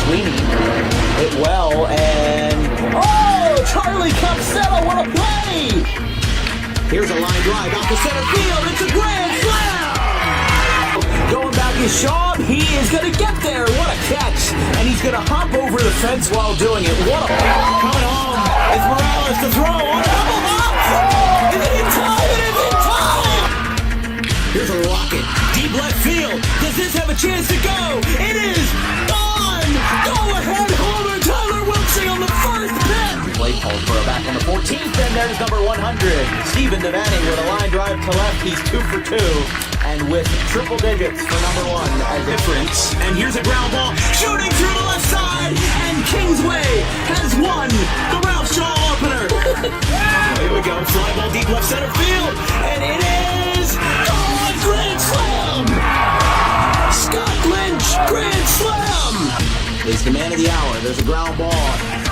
Sweeney hit well, and oh, Charlie Capsella, what a play! Here's a line drive out to center field. It's a grand slam! Going back is Shaw. He is going to get there. What a catch! And he's going to hop over the fence while doing it. What a coming home is Morales to throw on a double hop. Is it in time? It is in time! Here's a rocket. Deep left field. Does this have a chance to go? It is on! Go ahead, homer. Tyler Wilson on the first pitch. Play called for a back on the 14th, and there's number 100. Stephen Devaney with a line drive to left. He's 2 for 2. And with triple digits for number 1 as difference. And here's a ground ball shooting through the left side. And Kingsway has won the Ralph Shaw opener. Here we go. Fly ball deep left center field. And it is gone. Grand slam. Scott Lynch, grand slam. Is the man of the hour. There's a ground ball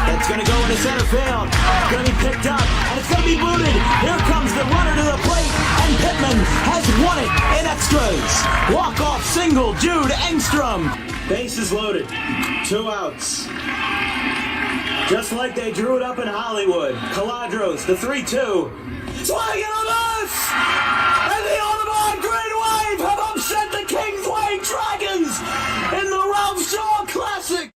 that's going to go into center field. It's going to be picked up, and it's going to be booted. Here comes the runner to the plate, and Pittman has won it in extras. Walk-off single, Jude Engstrom. Bases loaded. 2 outs. Just like they drew it up in Hollywood. Caladros, the 3-2. Swing and a miss! And the Audubon Green Wave have upset the Kingsway Dragons in the Ralph Shaw Classic.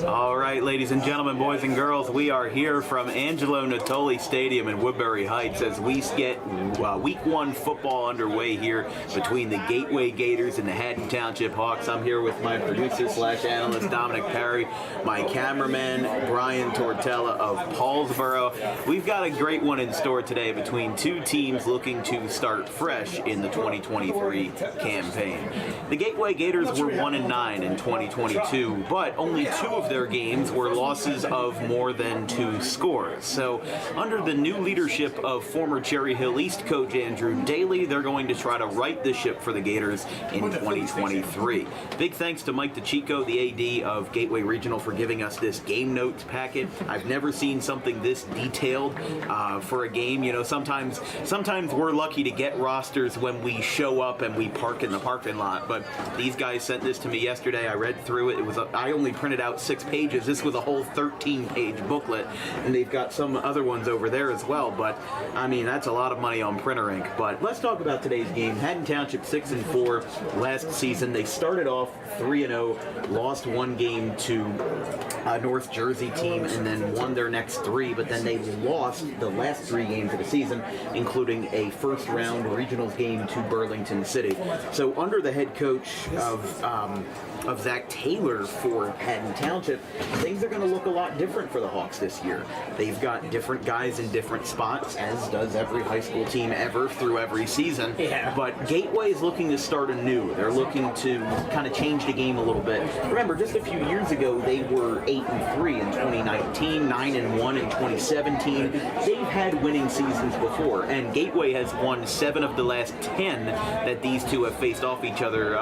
All right, ladies and gentlemen, boys and girls, we are here from Angelo Natoli Stadium in Woodbury Heights as we get Week 1 football underway here between the Gateway Gators and the Haddon Township Hawks. I'm here with my producer/analyst Dominic Perry, my cameraman Brian Tortella of Paulsboro. We've got a great one in store today between 2 teams looking to start fresh in the 2023 campaign. The Gateway Gators were 1-9 in 2022, but only 2 of their games were losses of more than 2 scores. So under the new leadership of former Cherry Hill East coach Andrew Daly, they're going to try to right the ship for the Gators in 2023. Big thanks to Mike DeChico, the AD of Gateway Regional, for giving us this game notes packet. I've never seen something this detailed for a game. You know, sometimes we're lucky to get rosters when we show up and we park in the parking lot, but these guys sent this to me yesterday. I read through it. I only printed out 6 pages. This was a whole 13-page booklet, and they've got some other ones over there as well, but I mean, that's a lot of money on printer ink. But let's talk about today's game. Haddon Township 6-4 last season. They started off 3-0, lost 1 game to a North Jersey team, and then won their next 3, but then they lost the last 3 games of the season, including a first-round regionals game to Burlington City. So under the head coach of Zach Taylor for Haddon Township, things are going to look a lot different for the Hawks this year. They've got different guys in different spots, as does every high school team ever through every season. Yeah. But Gateway is looking to start anew. They're looking to kind of change the game a little bit. Remember, just a few years ago, they were 8-3 in 2019, 9-1 in 2017. They've had winning seasons before, and Gateway has won 7 of the last 10 that these two have faced off each other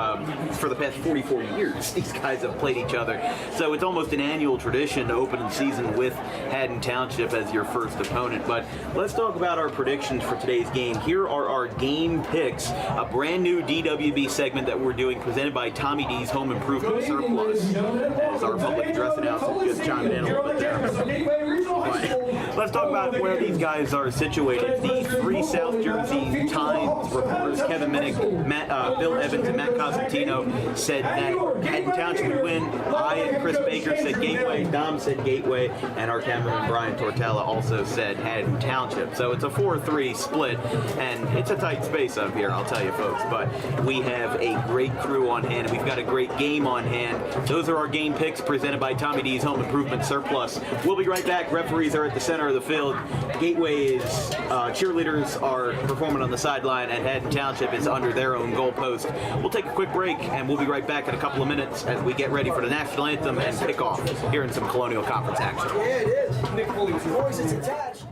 for the past 44 years. These guys have played each other. So it's almost an annual tradition to open the season with Haddon Township as your first opponent. But let's talk about our predictions for today's game. Here are our game picks, a brand new DWB segment that we're doing presented by Tommy D's Home Improvement Surplus. As our public address announcer just chimed in a little bit there. But let's talk about where these guys are situated. The 3 South Jersey Times reporters, Kevin Minnick, Bill Evans, and Matt Cosentino, said that Haddon Township would win. I and Chris Baker said Gateway, Dom said Gateway, and our cameraman Brian Tortella also said Haddon Township. So it's a 4-3 split, and it's a tight space up here, I'll tell you folks. But we have a great crew on hand, and we've got a great game on hand. Those are our game picks presented by Tommy D's Home Improvement Surplus. We'll be right back. Referees are at the center of the field. Gateway's cheerleaders are performing on the sideline, and Haddon Township is under their own goalpost. We'll take a quick break, and we'll be right back in a couple of minutes as we get ready for the national anthem and kick off here in some Colonial Conference action. Yeah, it is. Nick Foley's voice is attached.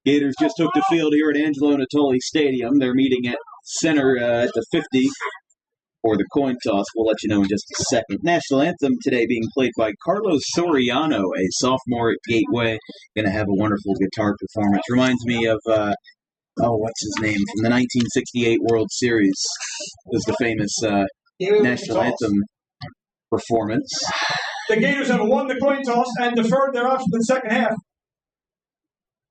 Gators just took the field here at Angelo Natoli Stadium. They're meeting at center at the 50 for the coin toss. We'll let you know in just a second. National anthem today being played by Carlos Soriano, a sophomore at Gateway. Going to have a wonderful guitar performance. Reminds me of, what's his name? From the 1968 World Series. It was the famous national anthem performance. The Gators have won the coin toss and deferred their option in the second half.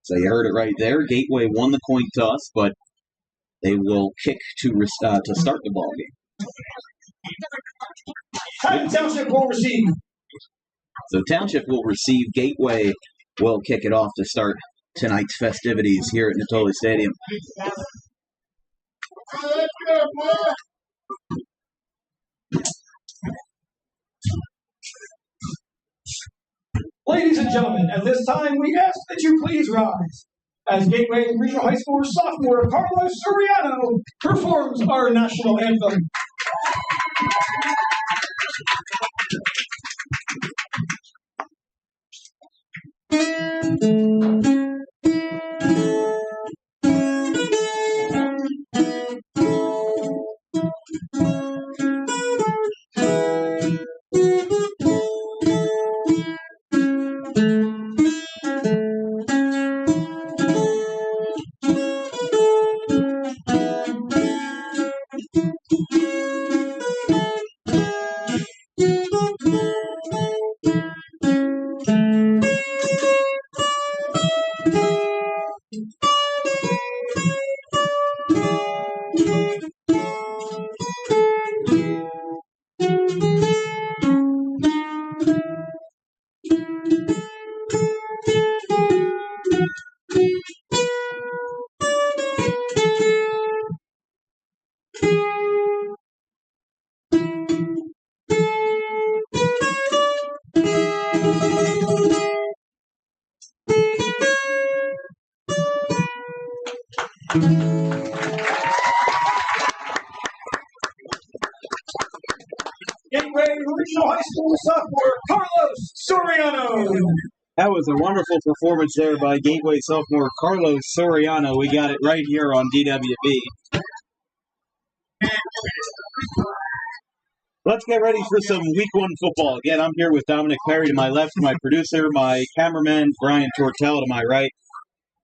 So you heard it right there. Gateway won the coin toss, but they will kick to start the ball game. Haddon Township will receive. So Township will receive. Gateway will kick it off to start tonight's festivities here at Natoli Stadium. Ladies and gentlemen, at this time, we ask that you please rise as Gateway Regional High School sophomore Carlos Soriano performs our national anthem. Gateway Regional High School sophomore Carlos Soriano. That was a wonderful performance there by Gateway sophomore Carlos Soriano. We got it right here on DWB. Let's get ready for some Week 1 football. Again, I'm here with Dominic Perry to my left, my producer, my cameraman, Brian Tortell to my right.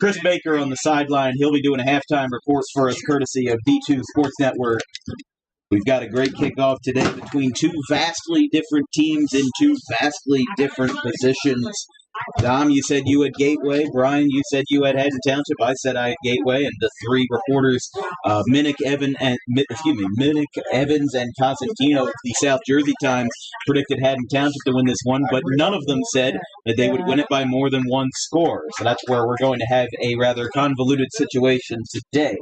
Chris Baker on the sideline. He'll be doing a halftime report for us, courtesy of D2 Sports Network. We've got a great kickoff today between two vastly different teams in two vastly different positions. Dom, you said you had Gateway. Brian, you said you had Haddon Township. I said I had Gateway. And the three reporters, Minnick Evans, and Cosentino of the South Jersey Times predicted Haddon Township to win this one, but none of them said that they would win it by more than one score. So that's where we're going to have a rather convoluted situation today.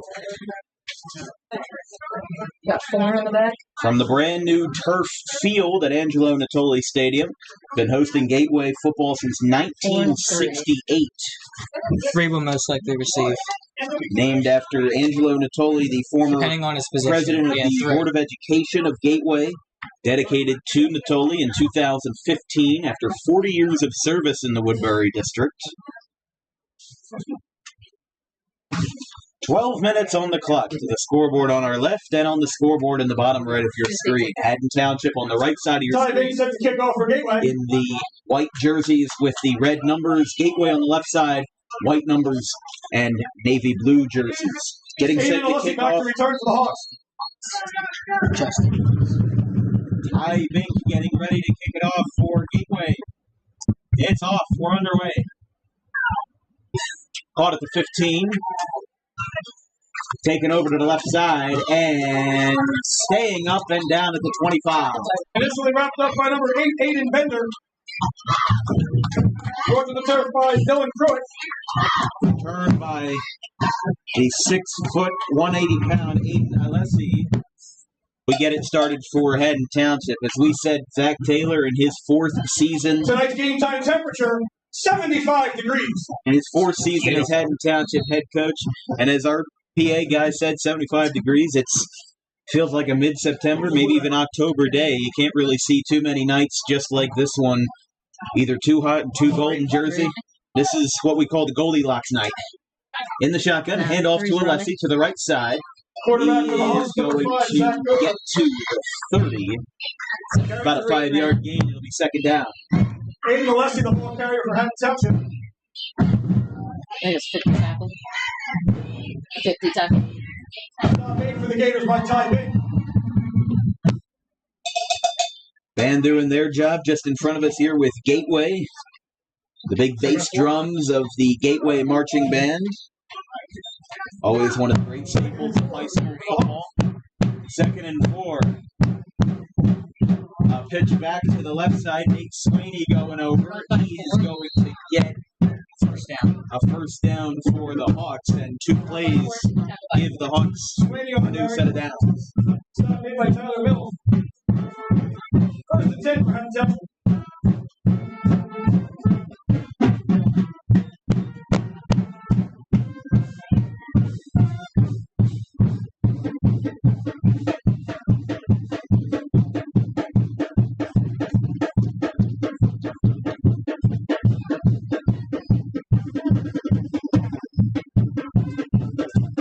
Got 4 in the back. From the brand new turf field at Angelo Natoli Stadium. Been hosting Gateway football since 1968. 3 will most likely receive. Named after Angelo Natoli, the former Depending on his position. president of the 3. Board of Education of Gateway. Dedicated to Natoli in 2015 after 40 years of service in the Woodbury District. 12 minutes on the clock to the scoreboard on our left and on the scoreboard in the bottom right of your screen. Haddon Township on the right side of your screen Set to kick off for Gateway. in the white jerseys with the red numbers. Gateway on the left side, white numbers, and navy blue jerseys. Getting set to kick off. Return to the Hawks. Ty Bink getting ready to kick it off for Gateway. It's off. We're underway. Caught at the 15. Taken over to the left side and staying up and down at the 25. Initially wrapped up by number 8, Aiden Bender. Brought to the turf by Dylan Pruitt. Turned by a 6-foot, 180-pound Aiden Alessi. We get it started for Haddon Township. As we said, Zach Taylor in his 4th season. Tonight's game time temperature, 75 degrees. In his 4th season as Haddon Township head coach. And as our PA guy said, 75 degrees. It's Feels like a mid-September, maybe even October day. You can't really see too many nights just like this one. Either too hot and too cold in Jersey. This is what we call the Goldilocks night. In the shotgun, handoff to Alessi to the right side. He Quarterback for the is Hawks, going number 5, to Zach Goodwin. get to the 30. About a 5-yard gain. It'll be second down. Aiden Alessi, the ball carrier for Haddon Township. I think it's 50 tackle. 50 tackle. Stop made for the Gators by Ty Bing. Band doing their job just in front of us here with Gateway. The big bass drums of the Gateway Marching Band. Always one of the great staples of high school football. 2nd and 4. Pitch back to the left side. Nate Sweeney going over. He is going to get a first down for the Hawks, and 2 plays give the Hawks a new set of downs. Stop made by Tyler Mills. 1st and 10 for Haddon Township.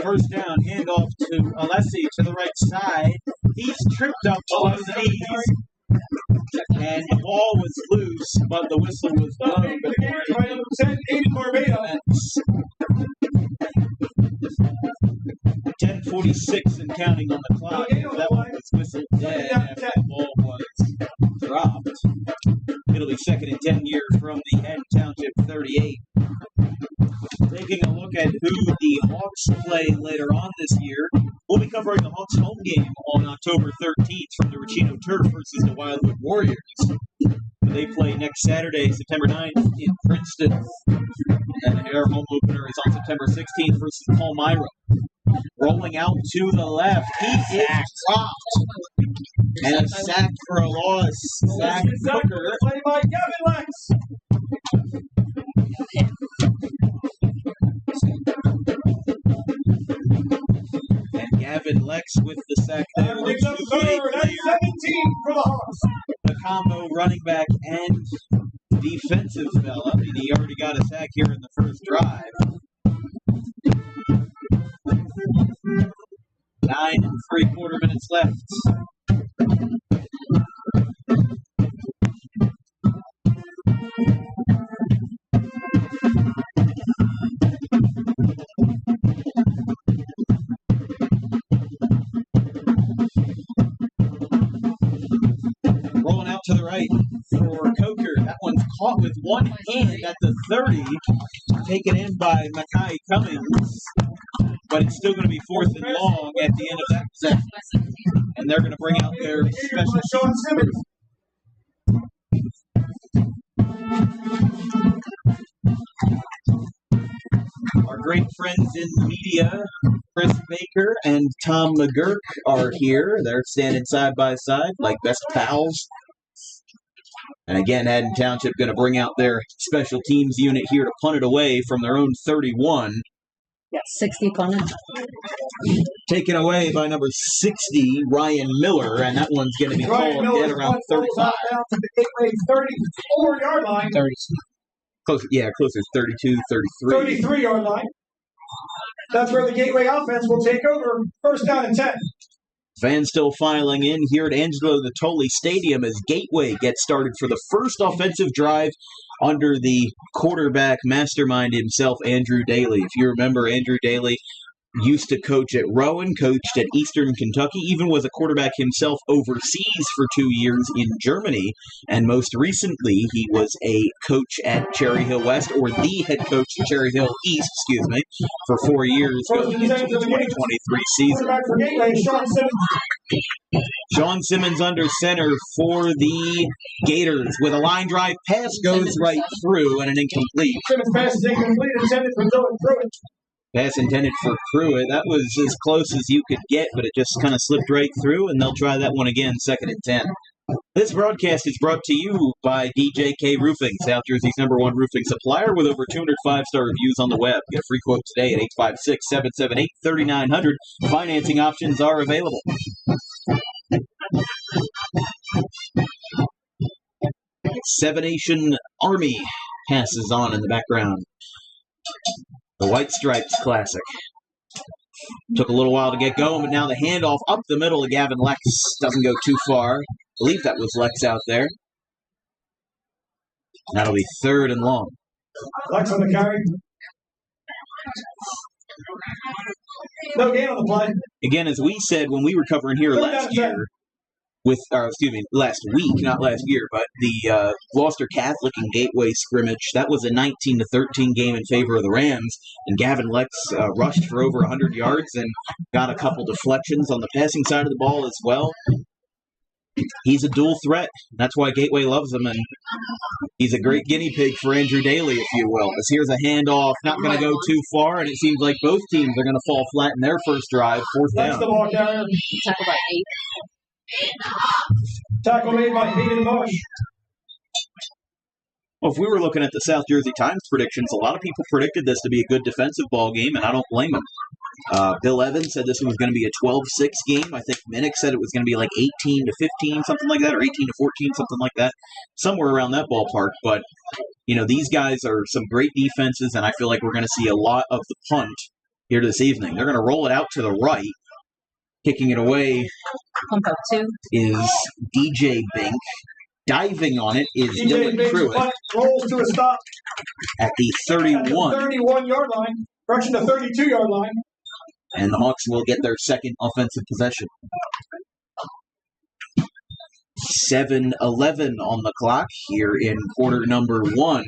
First down, handoff to Alessi to the right side. He's tripped up below the knees. And the ball was loose, but the whistle was Stop blown. made for the Gators by number 10, Aiden Corbeta. 10:46 and counting on the clock. That one was whistled dead after the ball was dropped. It'll be 2nd and 10 here from the Haddon Township 38. Taking a look at who the Hawks play later on this year, we'll be covering the Hawks home game on October 13th from the Ricino Turf versus the Wildwood Warriors. They play next Saturday, September 9th in Princeton. And their home opener is on September 16th versus Palmyra. Rolling out to the left, he is dropped. And a sack for a loss. Zach Cooker. Played by Gavin Lex. And Gavin Lex with the sack there. Averaging up third at 17 for the Hawks. The combo running back and defensive fella. I mean, he already got a sack here in the first drive. 9 3/4 minutes left. Rolling out to the right for Coker. That one's caught with one hand at the 30. Taken in by Mackay Cummings. But it's still going to be 4th and long at the end of that possession. And they're going to bring out their special Sean Simmons. Our great friends in the media, Chris Baker and Tom McGurk, are here. They're standing side by side like best pals. And again, Haddon Township going to bring out their special teams unit here to punt it away from their own 31. Yeah, 60 punted. Taken away by number 60, Ryan Miller, and that one's going to be called dead around 35. Down to the Gateway 34-yard line. 30. Closer 32, 33. 33-yard line. That's where the Gateway offense will take over. 1st down and 10. Fans still filing in here at Angelo Natoli Stadium as Gateway gets started for the first offensive drive under the quarterback mastermind himself, Andrew Daly. If you remember, Andrew Daly used to coach at Rowan, coached at Eastern Kentucky, even was a quarterback himself overseas for 2 years in Germany, and most recently he was a coach at Cherry Hill West, or the head coach at Cherry Hill East, for 4 years going into the 2023 season. Quarterback for Gateway, Sean Simmons. Sean Simmons under center for the Gators with a line drive. Pass goes right through and an incomplete. Simmons pass is incomplete, intended for Dylan Pruitt. Pass intended for Pruitt. That was as close as you could get, but it just kind of slipped right through, and they'll try that one again, 2nd and 10. This broadcast is brought to you by DJK Roofing, South Jersey's #1 roofing supplier with over 200 5-star reviews on the web. Get a free quote today at 856-778-3900. Financing options are available. Seven Nation Army passes on in the background. The White Stripes Classic. Took a little while to get going, but now the handoff up the middle of Gavin Lex doesn't go too far. I believe that was Lex out there. That'll be 3rd and long. Lex on the carry. No gain on the play. Again, as we said when we were covering here last year, last week, not last year, but the Gloucester Catholic and Gateway scrimmage, that was a 19-13 game in favor of the Rams, and Gavin Lex rushed for over 100 yards and got a couple deflections on the passing side of the ball as well. He's a dual threat. That's why Gateway loves him, and he's a great guinea pig for Andrew Daly, if you will. As here's a handoff, not going to go too far, and it seems like both teams are going to fall flat in their first drive, 4th Lex down. the ball carrier. Tackle by 8. Tackle made by Hayden Bush. Well, if we were looking at the South Jersey Times predictions, a lot of people predicted this to be a good defensive ball game, and I don't blame them. Bill Evans said this was going to be a 12-6 game. I think Minnick said it was going to be like 18-15, something like that, or 18-14, something like that, somewhere around that ballpark. But, you know, these guys are some great defenses, and I feel like we're going to see a lot of the punt here this evening. They're going to roll it out to the right. Kicking it away Pump up 2. is DJ Bink. Diving on it is DJ Dylan Biggs Pruitt punt rolls to a stop at the at the 31. 31-yard line, correction, the 32-yard line. And the Hawks will get their second offensive possession. 7:11 on the clock here in quarter number 1.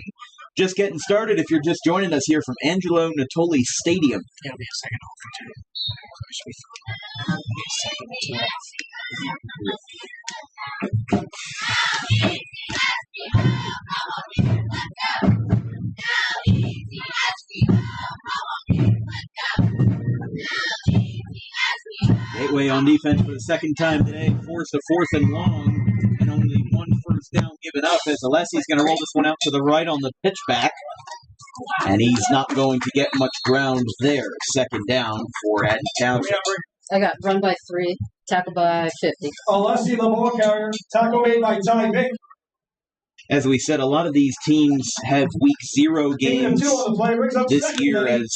Just getting started if you're just joining us here from Angelo Natoli Stadium. It'll be a second off for 2. Gateway on defense for the second time today, forced a 4th and long, and only 1 first down given up as Alessi's going to roll this one out to the right on the pitchback. And he's not going to get much ground there. 2nd down for Haddon Township. I got run by 3. Tackle by 50. Alessi the ball carrier. Tackle made by Ty Vick. As we said, a lot of these teams have week 0 Gain of games 2 on the play. Brings up this 2nd year. and 8.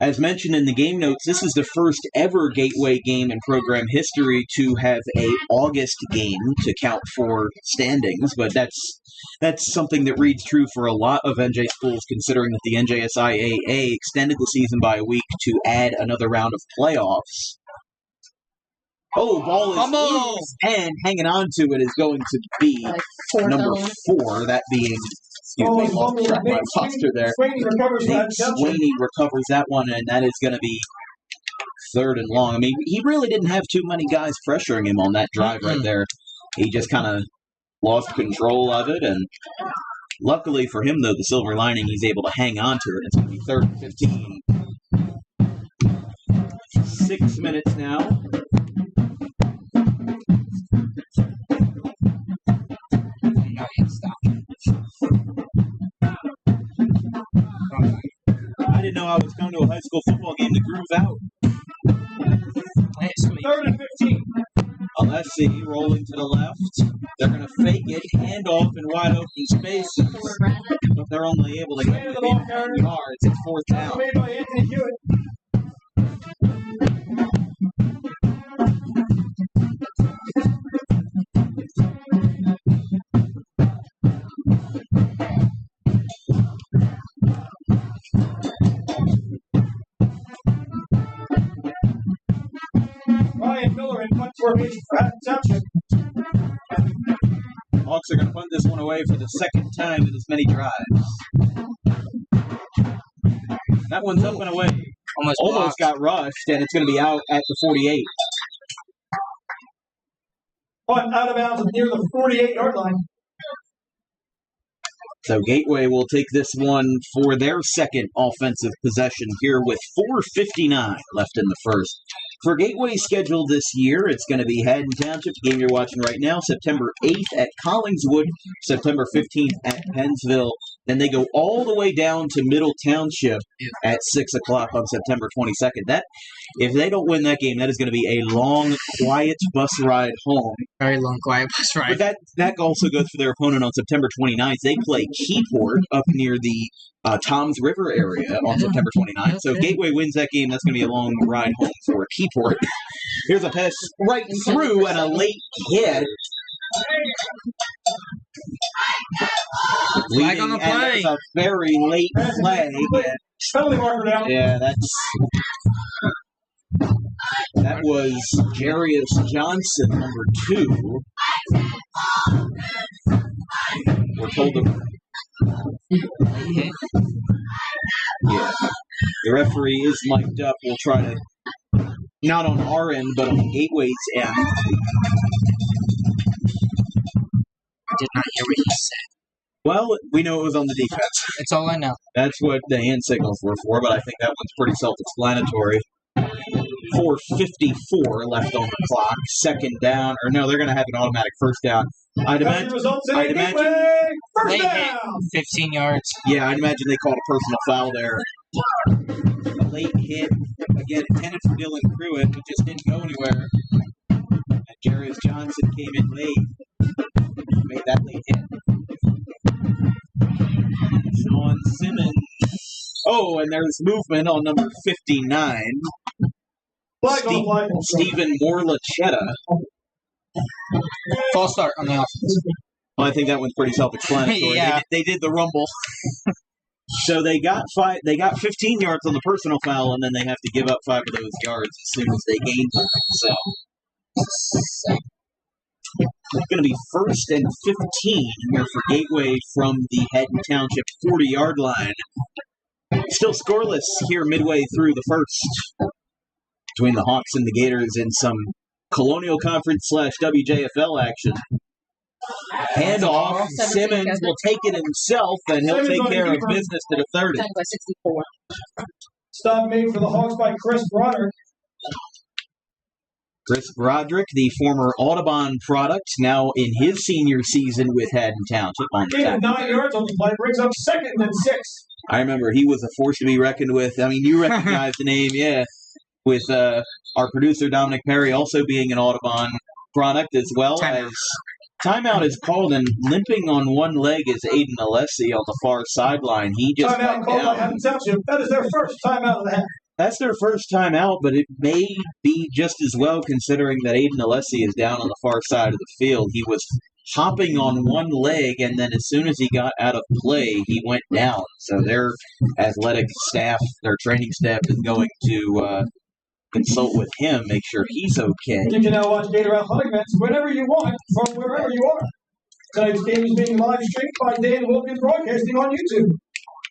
As mentioned in the game notes, this is the first ever Gateway game in program history to have a August game to count for standings, but that's something that reads true for a lot of NJ schools, considering that the NJSIAA extended the season by a week to add another round of playoffs. Oh, ball is loose, and hanging on to it is going to be Like 4 number down. 4, that being, lost track of my roster there. Sweeney recovers Nate that Township. Sweeney recovers that one, and that is going to be 3rd and long. I mean, he really didn't have too many guys pressuring him on that drive right there. He just kind of lost control of it, and luckily for him, though, the silver lining, he's able to hang on to it. It's going to be 3rd and 15. 6 minutes now. I didn't know I was going to a high school football game to groove out. 3rd and 15. Alessi rolling to the left. They're going to fake it, handoff in wide open spaces, but they're only able to get Sweeney the within ball carrier. 10 yards. It's 4th Tackle down. made by Anthony Hewitt. Ryan Miller in punt formation for Haddon Township. Hawks are going to punt this one away for the 2nd time in as many drives. That one's up and away. Almost got rushed, and it's going to be out at the 48. Punt out of bounds near the 48-yard line. So Gateway will take this one for their second offensive possession here with 4:59 left in the first. For Gateway's schedule this year, it's going to be Haddon Township, the game you're watching right now, September 8th at Collingswood, September 15th at Pennsville. Then they go all the way down to Middle Township at 6 o'clock on September 22nd. If they don't win that game, that is going to be a long, quiet bus ride home. Very long, quiet bus ride. But that also goes for their opponent on September 29th. They play Keyport up near the Toms River area on September 29th. So if Gateway wins that game, that's going to be a long ride home for Keyport. Here's a pass right through and a late hit. Flag on the And play. that's a very late flag. Penalty marker down. Yeah, that was Jarius Johnson, number 2. We're told to. Yeah. The referee is mic'd up. We'll try to, not on our end, but on Gateway's end. I did not hear what he said. Well, we know it was on the defense. That's all I know. That's what the hand signals were for, but I think that one's pretty self-explanatory. 4:54 left on the clock. Second down. Or no, they're going to have an automatic first down. I'd imagine. Gateway. First Late hit, down. 15 yards. Yeah, I'd imagine they called a personal foul there. A late hit, again, intended for Dylan Pruitt, but just didn't go anywhere. And Jarius Johnson came in late, made that late hit. Sean Simmons. Oh, and there's movement on number 59. Stephen Morlachetta. False start on the offense. Well, I think that one's pretty self-explanatory. Yeah. They did the rumble. So they got 15 yards on the personal foul, and then they have to give up 5 of those yards as soon as they gain them. So it's going to be 1st and 15 here for Gateway from the Haddon Township 40-yard line. Still scoreless here midway through the first between the Hawks and the Gators in some Colonial Conference / WJFL action. Handoff. Simmons will take it himself, and he'll take care of business to the 30. 10 by 64. Stop made for the Hawks by Chris Broderick. Chris Broderick, the former Audubon product, now in his senior season with Haddon Township. Gain of 9 yards on the play, brings up 2nd and 6. I remember he was a force to be reckoned with. I mean, you recognize the name, yeah. With our producer, Dominic Perry, also being an Audubon product, as well as timeout is called, and limping on one leg is Aiden Alessi on the far sideline. He just Timeout called by Haddon Township. That is their first timeout of the half. That's their first time out, but it may be just as well considering that Aiden Alessi is down on the far side of the field. He was hopping on one leg, and then as soon as he got out of play, he went down. So their athletic staff, their training staff, is going to consult with him, make sure he's okay. You can now watch Gator athletic events whenever you want, from wherever you are. Tonight's game is being live streamed by Dan Wilkins Broadcasting on YouTube.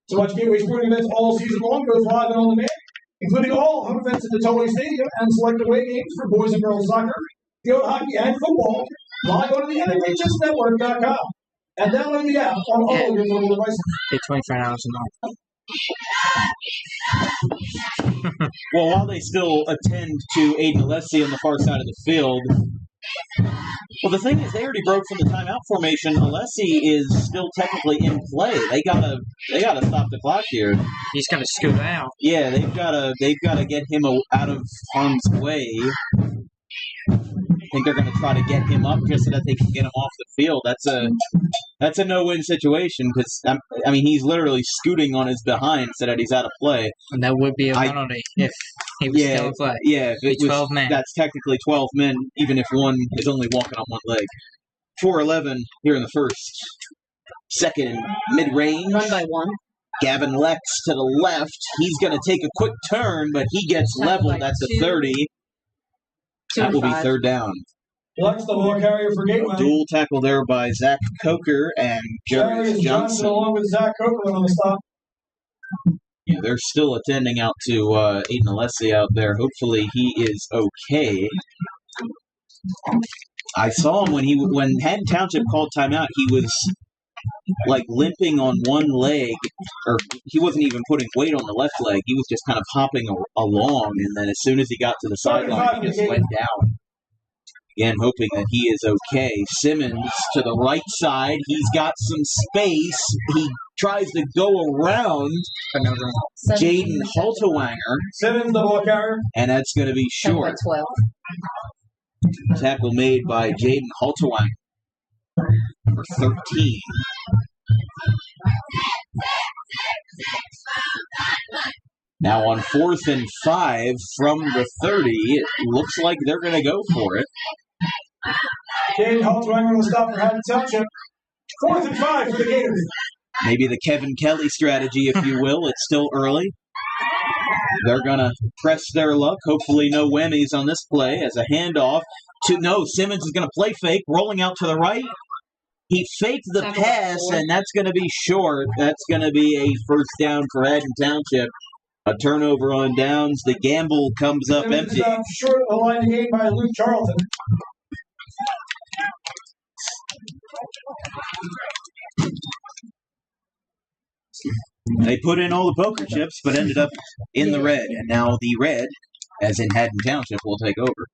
To watch Gateway sporting events all season long, go live and on demand, including all home events at the Tolley Stadium and select away games for boys and girls soccer, field hockey, and football. Log on to the NHSnetwork.com and download the app on all your mobile devices. Pay $25 a month. Well, while they still attend to Aiden Alessi on the far side of the field, well, the thing is, they already broke from the timeout formation. Alessi is still technically in play. They gotta stop the clock here. He's gonna scoot out. Yeah, they've gotta get him out of harm's way. I think they're going to try to get him up just so that they can get him off the field. That's a no-win situation because, I mean, he's literally scooting on his behind so that he's out of play. And that would be a penalty if he was still in play. Yeah, if it was 12 men. That's technically 12 men, even if one is only walking on one leg. 4-11 here in the first. Second, mid-range. Run by 1. Gavin Lex to the left. He's going to take a quick turn, but he gets leveled at the 30. That will be 3rd down. Lex, the ball carrier for Gateway. Dual tackle there by Zach Coker and Jarius Johnson. Along with Zach Coker on the stop. Yeah, they're still attending out to Aiden Alessi out there. Hopefully he is okay. I saw him when Haddon Township called timeout. He was like limping on one leg, or he wasn't even putting weight on the left leg. He was just kind of hopping along, and then as soon as he got to the sideline, he just went down. Again, hoping that he is okay. Simmons to the right side. He's got some space. He tries to go around Jaden Haltewanger. Simmons, the ball carrier. And that's going to be 10 by short. 12. Tackle made by Jaden Haltewanger for 13. Now on 4th and 5 from the 30, it looks like they're going to go for it. Jaden Haltewanger will stop for Haddon Township. 4th and 5 for the Gators. Maybe the Kevin Kelly strategy, if you will. It's still early. They're going to press their luck. Hopefully no whammies on this play as a handoff to, no, Simmons is going to play fake, rolling out to the right. He faked the pass, and that's going to be short. That's going to be a first down for Haddon Township. A turnover on downs. The gamble comes up Simmons empty. is short of the line of game by Luke Charlton. They put in all the poker chips, but ended up in the red. And now the red, as in Haddon Township, will take over.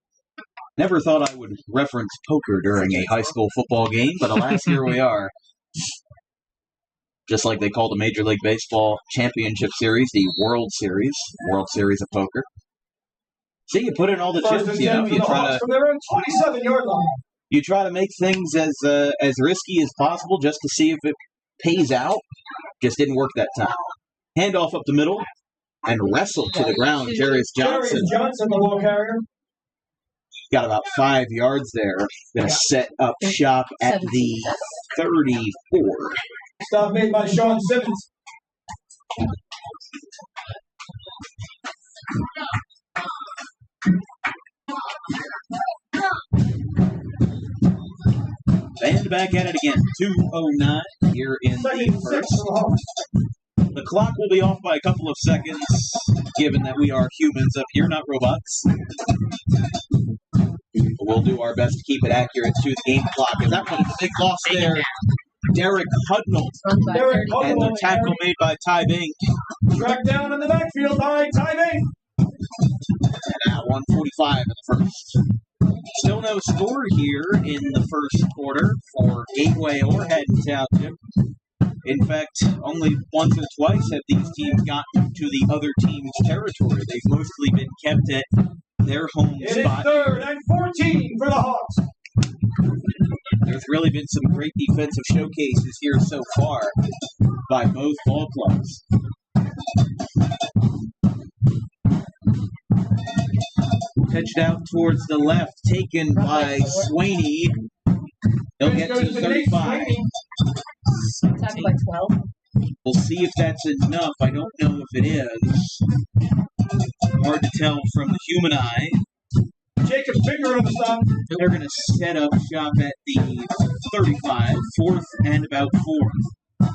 Never thought I would reference poker during a high school football game, but alas, here we are. Just like they call the Major League Baseball Championship Series the World Series of Poker. See, you put in all the First chips, and 10 you for the Hawks from their own 27-yard line. You try to make things as risky as possible just to see if it pays out. Just didn't work that time. Handoff up the middle and wrestled to the ground. Jarius Johnson. Jarius Johnson, the ball carrier. Got about 5 yards there. Going to set up shop at the 34. Stop made by Sean Simmons. And back at it again. 2:09 here in the first. The clock will be off by a couple of seconds, given that we are humans up here, not robots. We'll do our best to keep it accurate to the game clock. And that was a big loss there. Derek Hudnall. And the tackle made by Ty Bing. Tracked down in the backfield by Ty Bing. And now 1:45 in the first. Still no score here in the first quarter for Gateway or Haddon Township. In fact, only once or twice have these teams gotten to the other team's territory. They've mostly been kept at their home It is spot. 3rd and 14 for the Hawks. There's really been some great defensive showcases here so far by both ball clubs. Pitched out towards the left, taken by Swaney. He'll get to 35. Tackle by 12. We'll see if that's enough. I don't know if it is. Hard to tell from the human eye. Jacob's finger on the stop. They're going to set up shop at the 35, 4th and about 4th.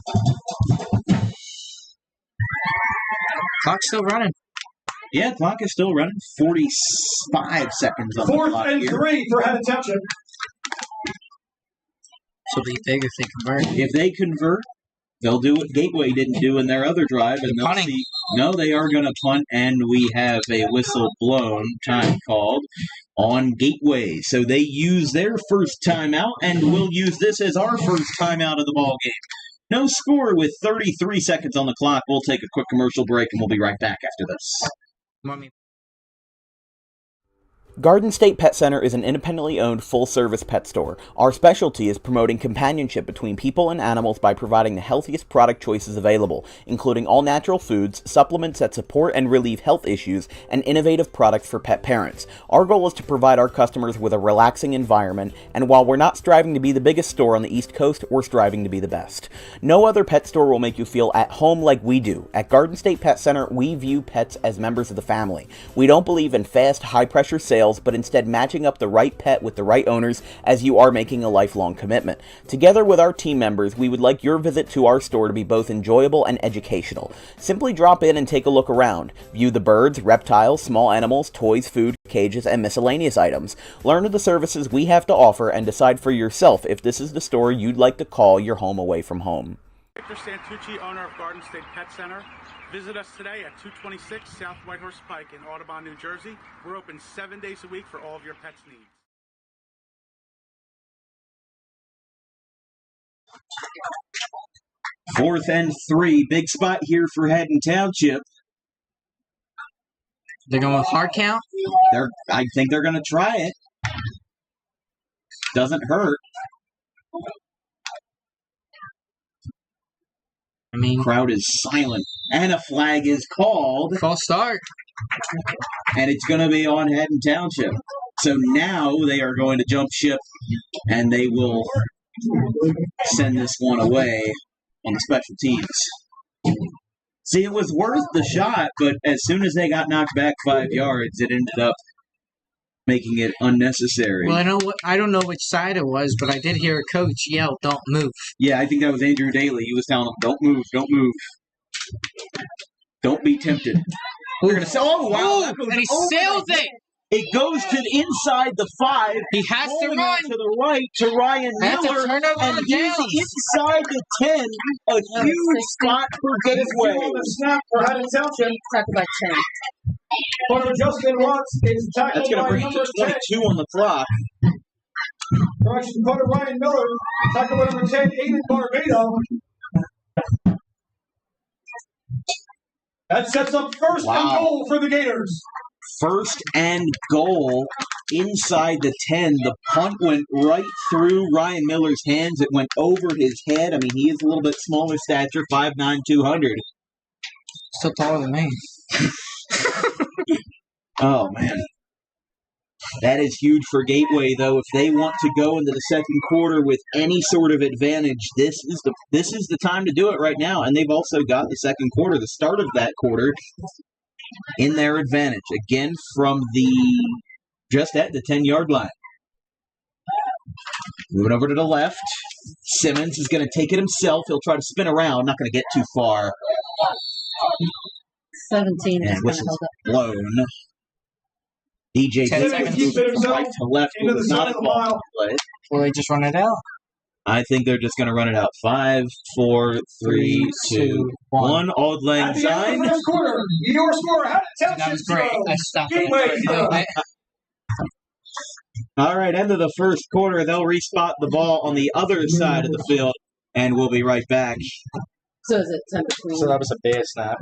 Clock's still running. Yeah, clock is still running. 45 seconds on the 4th clock and here. 3 for Haddon Township. So be big if they convert. If they convert, they'll do what Gateway didn't do in their other drive, and they'll Punting. see. No, they are going to punt, and we have a whistle blown, time called on Gateway. So they use their first timeout, and we'll use this as our first timeout of the ball game. No score with 33 seconds on the clock. We'll take a quick commercial break, and we'll be right back after this. Mommy. Garden State Pet Center is an independently owned full-service pet store. Our specialty is promoting companionship between people and animals by providing the healthiest product choices available, including all-natural foods, supplements that support and relieve health issues, and innovative products for pet parents. Our goal is to provide our customers with a relaxing environment, and while we're not striving to be the biggest store on the East Coast, we're striving to be the best. No other pet store will make you feel at home like we do. At Garden State Pet Center, we view pets as members of the family. We don't believe in fast, high-pressure sales, but instead matching up the right pet with the right owners, as you are making a lifelong commitment. Together with our team members, we would like your visit to our store to be both enjoyable and educational. Simply drop in and take a look around. View the birds, reptiles, small animals, toys, food, cages, and miscellaneous items. Learn of the services we have to offer and decide for yourself if this is the store you'd like to call your home away from home. Victor Santucci, owner of Garden State Pet Center. Visit us today at 226 South Whitehorse Pike in Audubon, New Jersey. We're open 7 days a week for all of your pets' needs. Fourth and 3. Big spot here for Haddon Township. They're going with hard count. I think they're going to try it. Doesn't hurt. I mean, Crowd is silent. And a flag is called. false start. And it's going to be on Haddon Township. So now they are going to jump ship, and they will send this one away on the special teams. See, it was worth the shot, but as soon as they got knocked back 5 yards, it ended up making it unnecessary. Well, I don't know which side it was, but I did hear a coach yell, "Don't move." Yeah, I think that was Andrew Daly. He was telling them, "Don't move, don't move. Don't be tempted." We're going to say, oh, wow. That goes And he over sails the- it. It goes to inside the 5. He has to rolling run. out to the right to Ryan That's a Miller. turnover And on he's downs. inside the 10. A huge spot for Gateway. On the snap for Haddon Township. Tackled by 10. Corner Justin Watts is That's tackled going to by bring it number to 10. 22 on the clock. Correction, corner Ryan Miller, tackled by number 10, Aiden Barbado. That sets up first and Wow. goal for the Gators. First and goal inside the 10. The punt went right through Ryan Miller's hands. It went over his head. I mean, he is a little bit smaller stature, 5'9", 200. Still taller than me. Oh, man. That is huge for Gateway, though. If they want to go into the second quarter with any sort of advantage, this is the time to do it right now. And they've also got the second quarter, the start of that quarter, in their advantage. Again, from just at the 10-yard line. Moving over to the left. Simmons is going to take it himself. He'll try to spin around. Not going to get too far. 17 is And going to whistles hold up. blown. DJ 10 Davis seconds. Keeps it from himself right to left. into It was the not side a of the ball mile. play. Will they just run it out? I think they're just going to run it out. 5, 4, 3, 2, 1. Auld Lang At the end of Syne. the first quarter, your score, Haddon Township That was great. 0, I stopped Gateway it. 0. All right, end of the first quarter. They'll respot the ball on the other side of the field, and we'll be right back. So is it 10 between? was a bad snap.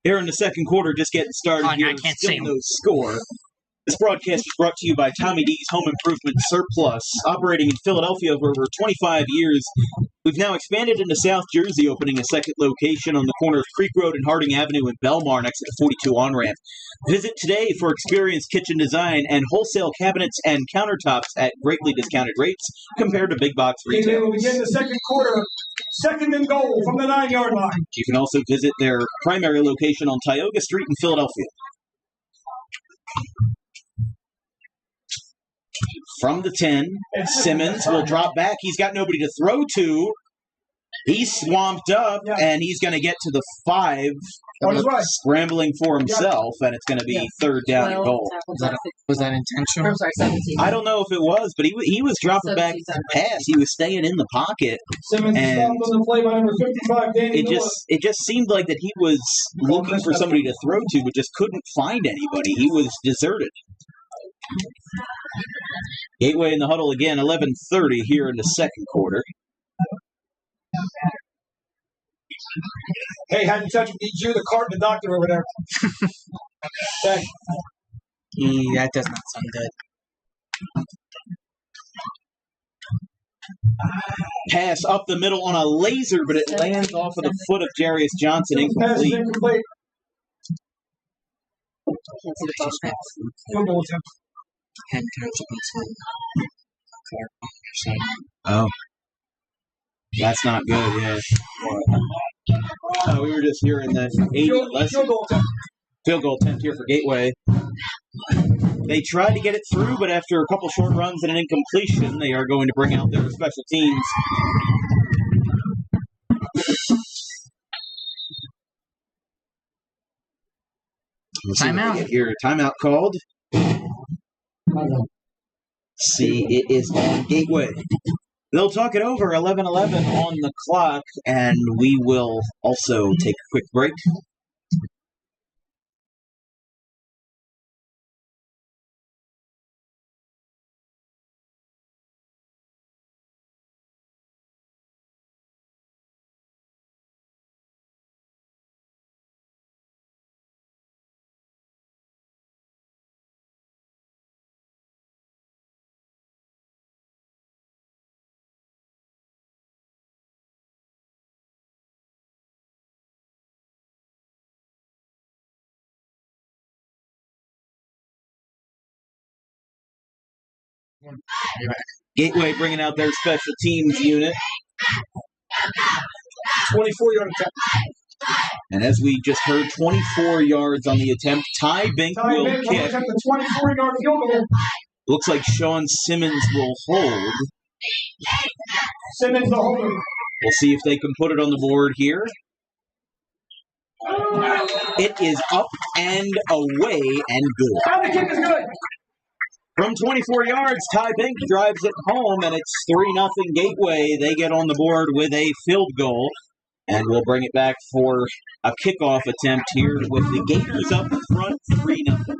Here in the second quarter, just getting started Oh, here. I can't Still see 'em. no score. This broadcast is brought to you by Tommy D's Home Improvement Surplus, operating in Philadelphia for over 25 years. We've now expanded into South Jersey, opening a second location on the corner of Creek Road and Harding Avenue in Belmar next to the 42 on-ramp. Visit today for experienced kitchen design and wholesale cabinets and countertops at greatly discounted rates compared to big box They retail. will begin the second quarter, second and goal from the 9-yard line. You can also visit their primary location on Tioga Street in Philadelphia. From the 10, Simmons will drop back. He's got nobody to throw to. He's swamped up, and he's going to get to the 5, On his right. scrambling for himself, and it's going to be third down and 12 goal. tackled by 16. Was that intentional? I'm sorry, 17. I don't know if it was, but he was dropping back to pass. He was staying in the pocket. Simmons is And stopped on the play by number 55, Danny It Miller. just seemed like that he was looking for somebody to throw to, but just couldn't find anybody. He was deserted. Gateway in the huddle again, 11:30 here in the second quarter. Hey, Haddon Township needs you, the cart, and the doctor over there. Okay. That does not sound good. Pass up the middle on a laser, but it lands off of the foot of Jarius Johnson, Pass is incomplete. incomplete. Can't see the ball pass. Field goal attempt. Haddon Township on Oh. That's not good, yeah. We were just hearing that 80 less Field goal attempt. field goal attempt here for Gateway. They tried to get it through, but after a couple short runs and an incompletion, they are going to bring out their special teams. Timeout. Here, timeout called. See, it is on Gateway. They'll talk it over, 11:11 on the clock, and we will also take a quick break. Gateway bringing out their special teams unit. 24-yard attempt. And as we just heard, 24 yards on the attempt. Ty Bink Ty will Bink will kick. attempt a 24-yard field goal. Looks like Sean Simmons will hold. Simmons the holder. We'll see if they can put it on the board here. It is up and away and good. And the kick is good. From 24 yards, Ty Bink drives it home, and it's 3-0 Gateway. They get on the board with a field goal, and we'll bring it back for a kickoff attempt here with the Gators up front 3-0.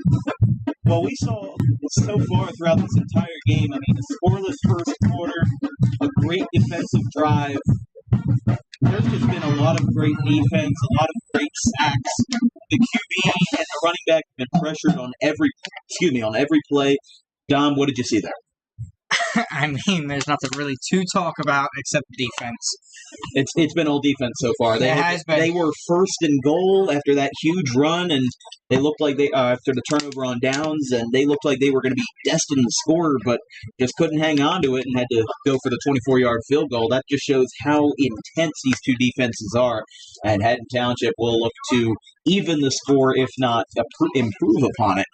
Well, we saw so far throughout this entire game, I mean, a scoreless first quarter, a great defensive drive. There's just been a lot of great defense, a lot of great sacks. The QB and the running back have been pressured on every play. Dom, what did you see there? I mean, there's nothing really to talk about except defense. It's been all defense so far. It has been. They were first and goal after that huge run, and they looked like they after the turnover on downs, and they looked like they were going to be destined to score, but just couldn't hang on to it and had to go for the 24-yard field goal. That just shows how intense these two defenses are, and Haddon Township will look to even the score, if not improve upon it,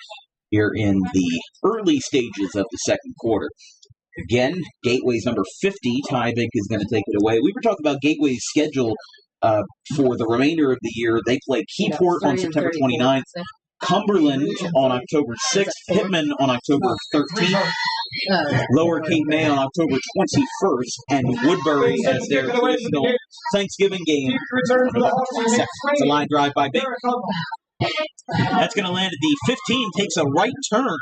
here in the early stages of the second quarter. Again, Gateway's number 50, Ty Bink is going to take it away. We were talking about Gateway's schedule for the remainder of the year. They play Keyport on September 29th, Cumberland on October 6th, Pittman on October 13th, Lower Cape May on October 21st, and Woodbury as their traditional Thanksgiving game. It's a line drive by Bink. That's going to land at the 15, takes a right turn.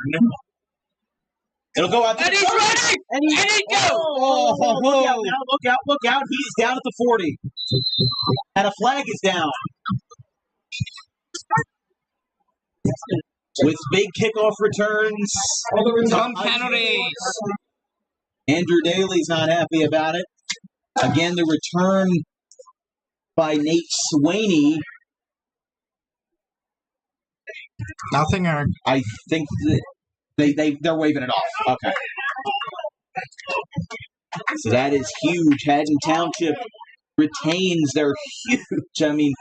It'll go out. And he's ready! And he goes! Oh, look out. He's down at the 40. And a flag is down. With big kickoff returns. Some penalties. Andrew Daly's not happy about it. Again, the return by Nate Swaney. Nothing earned. I think that they're waving it off. Okay. So that is huge. Haddon Township retains their huge. I mean,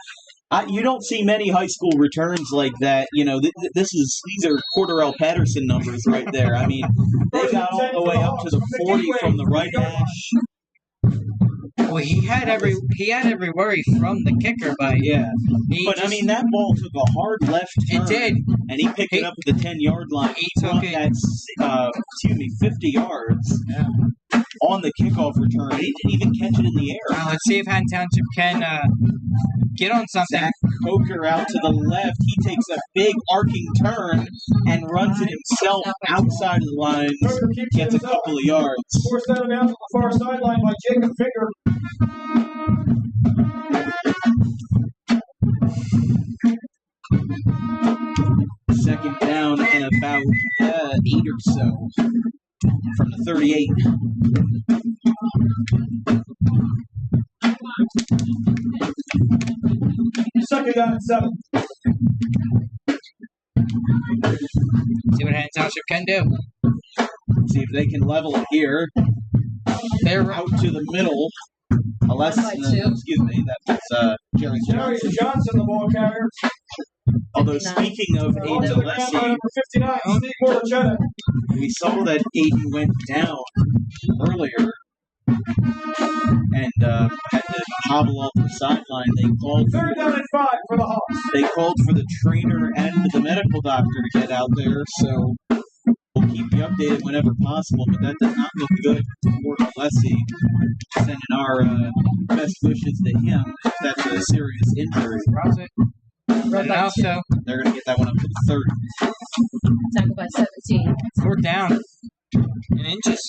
you don't see many high school returns like that. You know, these are Cordarrelle Patterson numbers right there. I mean, they got all the way up to the 40 from the right hash. Well, he had every worry from the kicker, but yeah. I mean, that ball took a hard left turn. It did, and he picked it up at the 10-yard line. He took it. At 50 yards on the kickoff return. He didn't even catch it in the air. Let's see if Haddon Township can get on something. Zach Coker out to the left. He takes a big arcing turn and runs it himself outside of the lines. Gets a couple of yards. Forced out of bounds on the far sideline by Jacob Ficker. Second down and about 8 or so from the 38. Second down and 7. See what Haddon Township can do. See if they can level it here. They're out to the middle. Excuse me, that was Jerry Jerry Johnson. Johnson, the ball carrier. Although speaking of On to Aiden the ground by Alessi, number 59, Steve Morchetta. we saw that Aiden went down earlier and had to hobble off the sideline. They called Third down and 5 for the Hawks. They called for the trainer and the medical doctor to get out there, so we'll keep you updated whenever possible, but that does not look good for Alessi. Sending our best wishes to him if that's a serious injury. And also, They're going to get that one up to the 30. Tackled by 17. we're down in inches.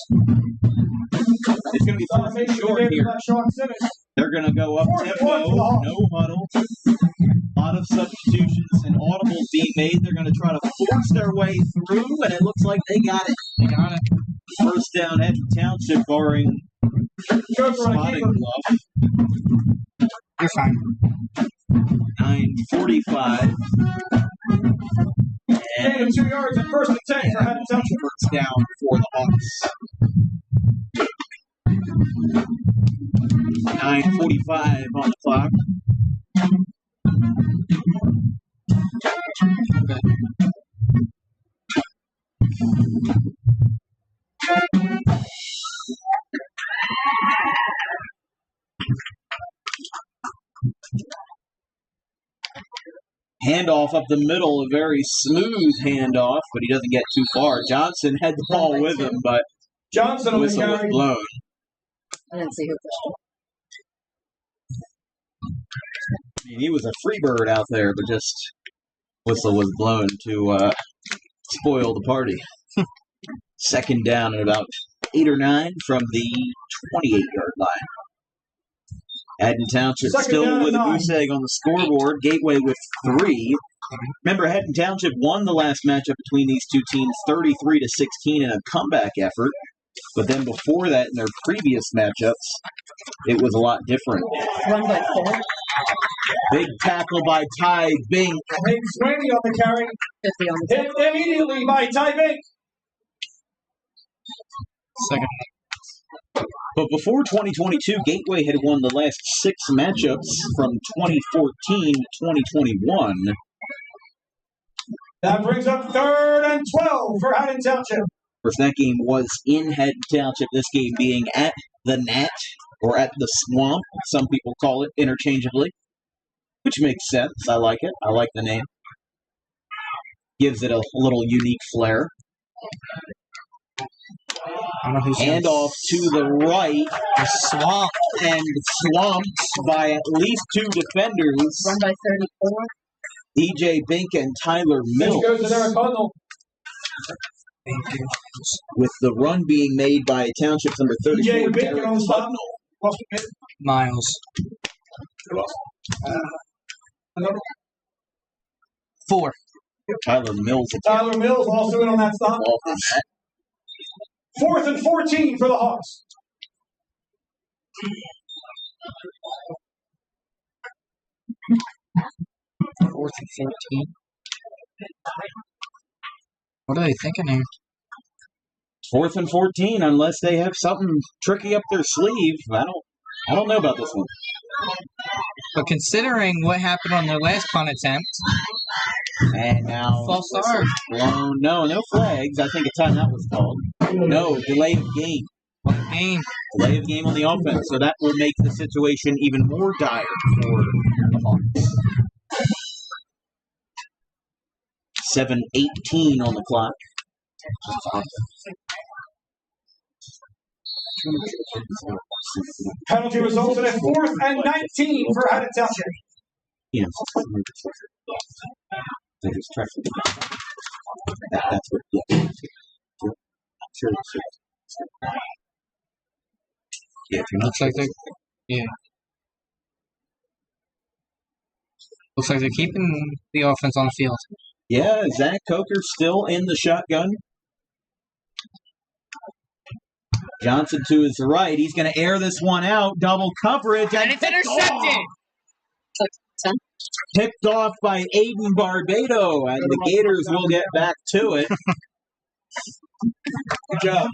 It's going to be fourth and short here. They're going to go up tempo, no huddle. A lot of substitutions and audibles being made. They're going to try to force their way through, and it looks like they got it. They got it. First down, Haddon Township, barring spotting bluff. You're fine. 9:45. Gain of 2 yards at first and 10 for Haddon Township. First down for the Hawks. 9:45 on the clock. Handoff up the middle, a very smooth handoff, but he doesn't get too far. Johnson had the ball with him, but Johnson on the whistle was carry. blown. I didn't see who pushed I mean, he was a free bird out there, but just whistle was blown to spoil the party. Second down and about 8 or 9 from the 28-yard line. Haddon Township Second still down with a and 9. goose egg on the scoreboard. Gateway with 3. Remember, Haddon Township won the last matchup between these two teams 33-16 in a comeback effort. But then before that, in their previous matchups, it was a lot different. it. Run by 4. Big tackle by Ty Bink. Big swing on the carry. 50 on the Hit immediately by Ty Bink. Second. But before 2022, Gateway had won the last 6 matchups from 2014 to 2021. That brings up 3rd and 12 for Haddon Township. Of course, that game was in Haddon Township, this game being at the Nat, or at the Swamp, some people call it interchangeably, which makes sense. I like it. I like the name. Gives it a little unique flair. I don't know who's Handoff to the right, the swamp. and swamped by at least 2 defenders, Run by 34. DJ Bink and Tyler Pitch Mills, goes to Derek Huddle. with the run being made by Township's number 34, DJ Bink Derek on the stop. Hudnall. Miles. Another 4. Tyler Mills again. Tyler Mills also in on that stop. Off the net. 4th and 14 for the Hawks. Fourth and 14. What are they thinking here? 4th and 14, unless they have something tricky up their sleeve. I don't know about this one. But considering what happened on their last punt attempt, And now false start. blown. No flags. I think a timeout was called. No, delay of game. Game. Delay of game on the offense. So that will make the situation even more dire for the Hawks. 7:18 on the clock. Penalty results in a 4th and 19 for Haddon Township. You know, they just try to that's what. Yeah. Sure. Yeah, if you're not Looks like they. Yeah. Looks like they're keeping the offense on the field. Yeah, Zach Coker still in the shotgun. Johnson to his right. He's going to air this one out. Double coverage. And it's intercepted! Picked off by Aiden Barbado, and the Gators will get back to it. Good job.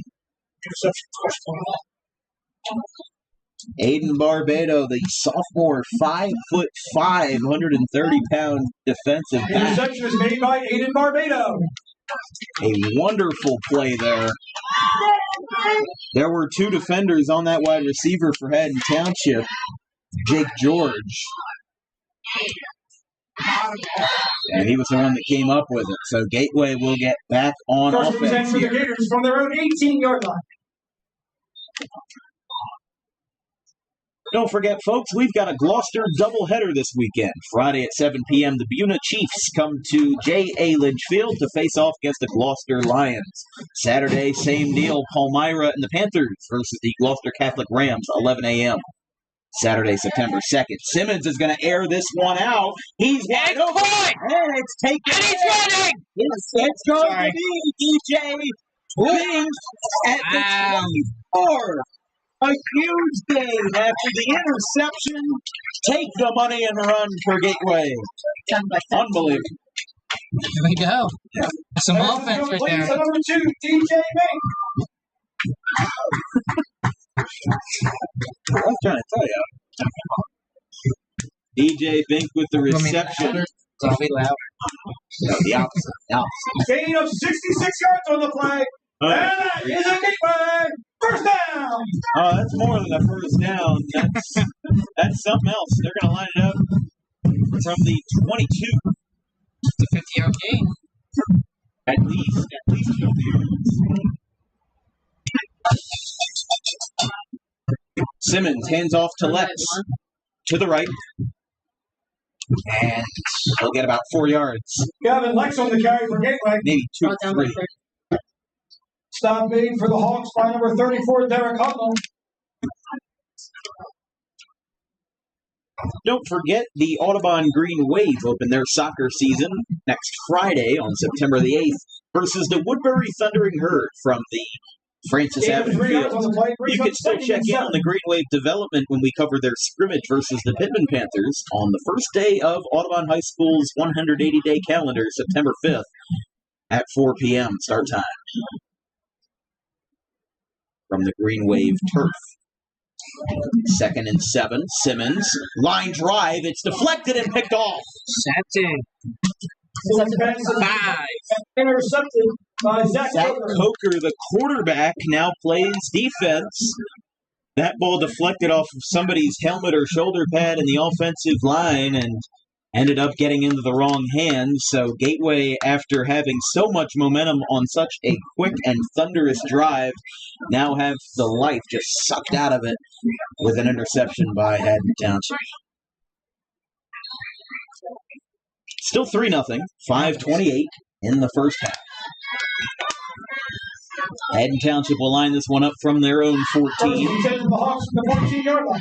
Aiden Barbado, the sophomore, 5'5", 130-pound defensive back. Interception is made by Aiden Barbado. A wonderful play there. There were two defenders on that wide receiver for Haddon Township. Jake George. And he was the one that came up with it. So Gateway will get back on First and 10 offense for the here. Gators from their own 18-yard line. Don't forget, folks, we've got a Gloucester doubleheader this weekend. Friday at 7 p.m., the Buna Chiefs come to J.A. Lynch Field to face off against the Gloucester Lions. Saturday, same deal, Palmyra and the Panthers versus the Gloucester Catholic Rams, 11 a.m. Saturday, September 2nd. Simmons is going to air this one out. He's wide open. And it's taken. And he's running! It's going to be DJ Wings at the 24. A huge gain after the interception. Take the money and run for Gateway. Unbelievable. Here we go. Some offense right there. Number 2, DJ Mink. I'm trying to tell you. DJ Bink with the reception. I'll be loud. No, the opposite. Gain of 66 yards on the play. And that is a Gateway first down. Oh, that's more than a first down. That's something else. They're going to line it up from the 22. It's a 50-yard gain. At least 50 yards. Simmons hands off to Lex. To the right. And he'll get about 4 yards. Gavin Lex on the carry for Gateway. Maybe 2 or 3. Stop made for the Hawks by number 34, Derek Hucknall. Don't forget, the Audubon Green Wave open their soccer season next Friday on September the 8th versus the Woodbury Thundering Herd from the Francis Avenue Field. You can still check in on the Green Wave development when we cover their scrimmage versus the Pittman Panthers on the first day of Audubon High School's 180-day calendar, September 5th at 4 p.m. start time. From the Green Wave turf. 2nd and 7. Simmons. Line drive. It's deflected and picked off. Intercepted by Zach Coker, Coker. the quarterback, now plays defense. That ball deflected off of somebody's helmet or shoulder pad in the offensive line and ended up getting into the wrong hands. So Gateway, after having so much momentum on such a quick and thunderous drive, now have the life just sucked out of it with an interception by Haddon Township. Still 3-0, 5:28 in the first half. Haddon Township will line this one up from their own 14. The Hawks from the 14-yard line.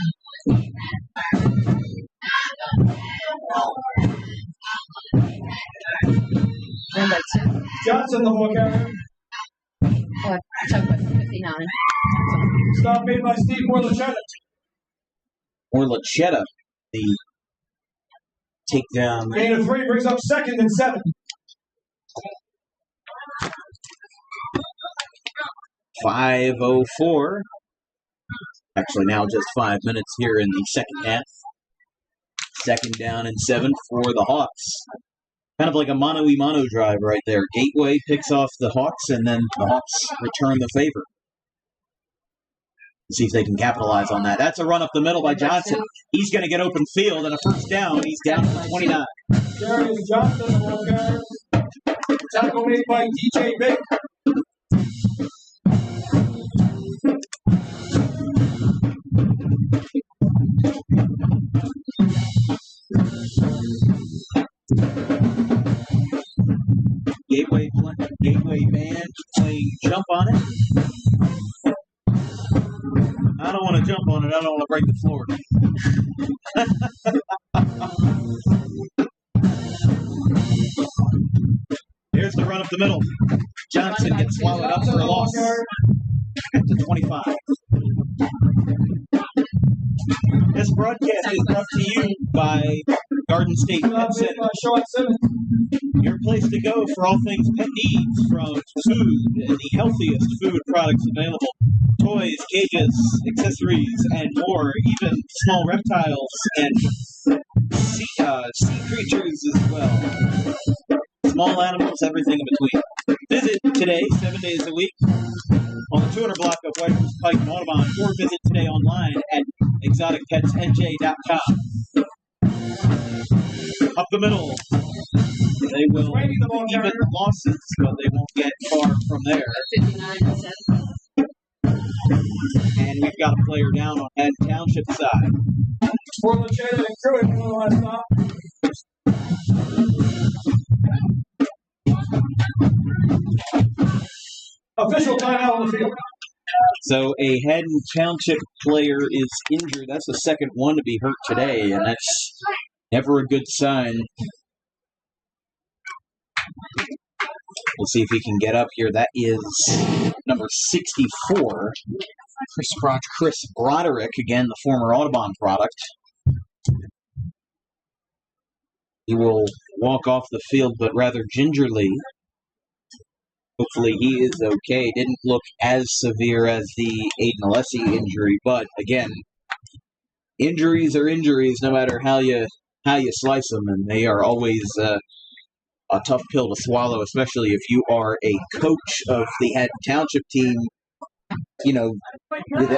Johnson, the ball carrier. Oh, talk about 59. Stop made by Steve Morlachetta. Morlachetta, the takedown. Gain of 3 brings up 2nd and 7. .504. Actually, now just 5 minutes here in the second half. 2nd down and 7 for the Hawks. Kind of like a mano-a-mano drive right there. Gateway picks off the Hawks, and then the Hawks return the favor. See if they can capitalize on that. That's a run up the middle by Johnson. He's going to get open field and a first down. He's down to 29. Darius Johnson, the ball carrier. Tackle made by DJ Big. Gateway band playing jump on it. I don't want to jump on it. I don't want to break the floor. run up the middle. Johnson gets swallowed up for a loss. To 25. This broadcast is brought to you by Garden State Pet Center. Your place to go for all things pet needs, from food and the healthiest food products available, toys, cages, accessories, and more, even small reptiles and sea creatures as well. Small animals, everything in between. Visit today, 7 days a week, on the 200 block of White Horse Pike in Audubon, or visit today online at exoticpetsnj.com. Up the middle. They will even losses, but they won't get far from there. 59 and 7. And we've got a player down on Haddon Township side. Portland Chandler and Pruitt on the last stop. Official timeout on the field. So a Haddon Township player is injured. That's the second one to be hurt today, and that's never a good sign. We'll see if he can get up here. That is number 64, Chris Broderick, again, the former Audubon product. He will walk off the field, but rather gingerly. Hopefully he is okay. Didn't look as severe as the Aiden Alessi injury, but again, injuries are injuries no matter how you slice them, and they are always a tough pill to swallow, especially if you are a coach of the Haddon Township team. You know,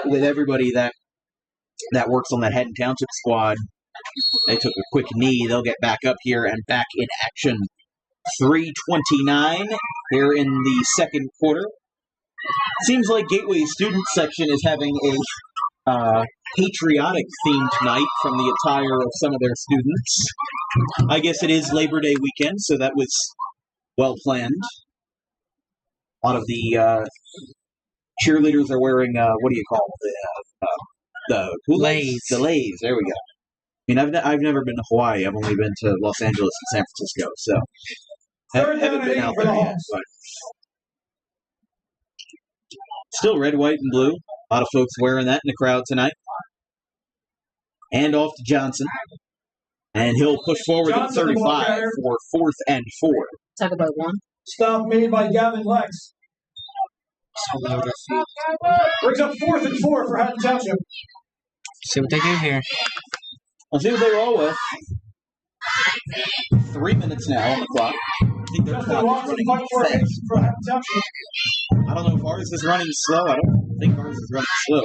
with everybody that works on that Haddon Township squad, they took a quick knee. They'll get back up here and back in action. 3:29 here in the second quarter. Seems like Gateway student section is having a patriotic theme tonight from the attire of some of their students. I guess it is Labor Day weekend, so that was well planned. A lot of the cheerleaders are wearing what do you call the Lays. The lays. There we go. I mean, I've never been to Hawaii. I've only been to Los Angeles and San Francisco, so haven't been out there yet. But still red, white, and blue. A lot of folks wearing that in the crowd tonight. And off to Johnson. And he'll push forward at 35 for 4th and 4. Talk about one. Stop made by Gavin Lex. Brings up 4th and 4 for Haddon Township. See what they do here. I'll see what they roll with. 3 minutes now on the clock. I think their clock is running fast. For Haddon Township. I don't know if ours is running slow. I don't think ours is running slow.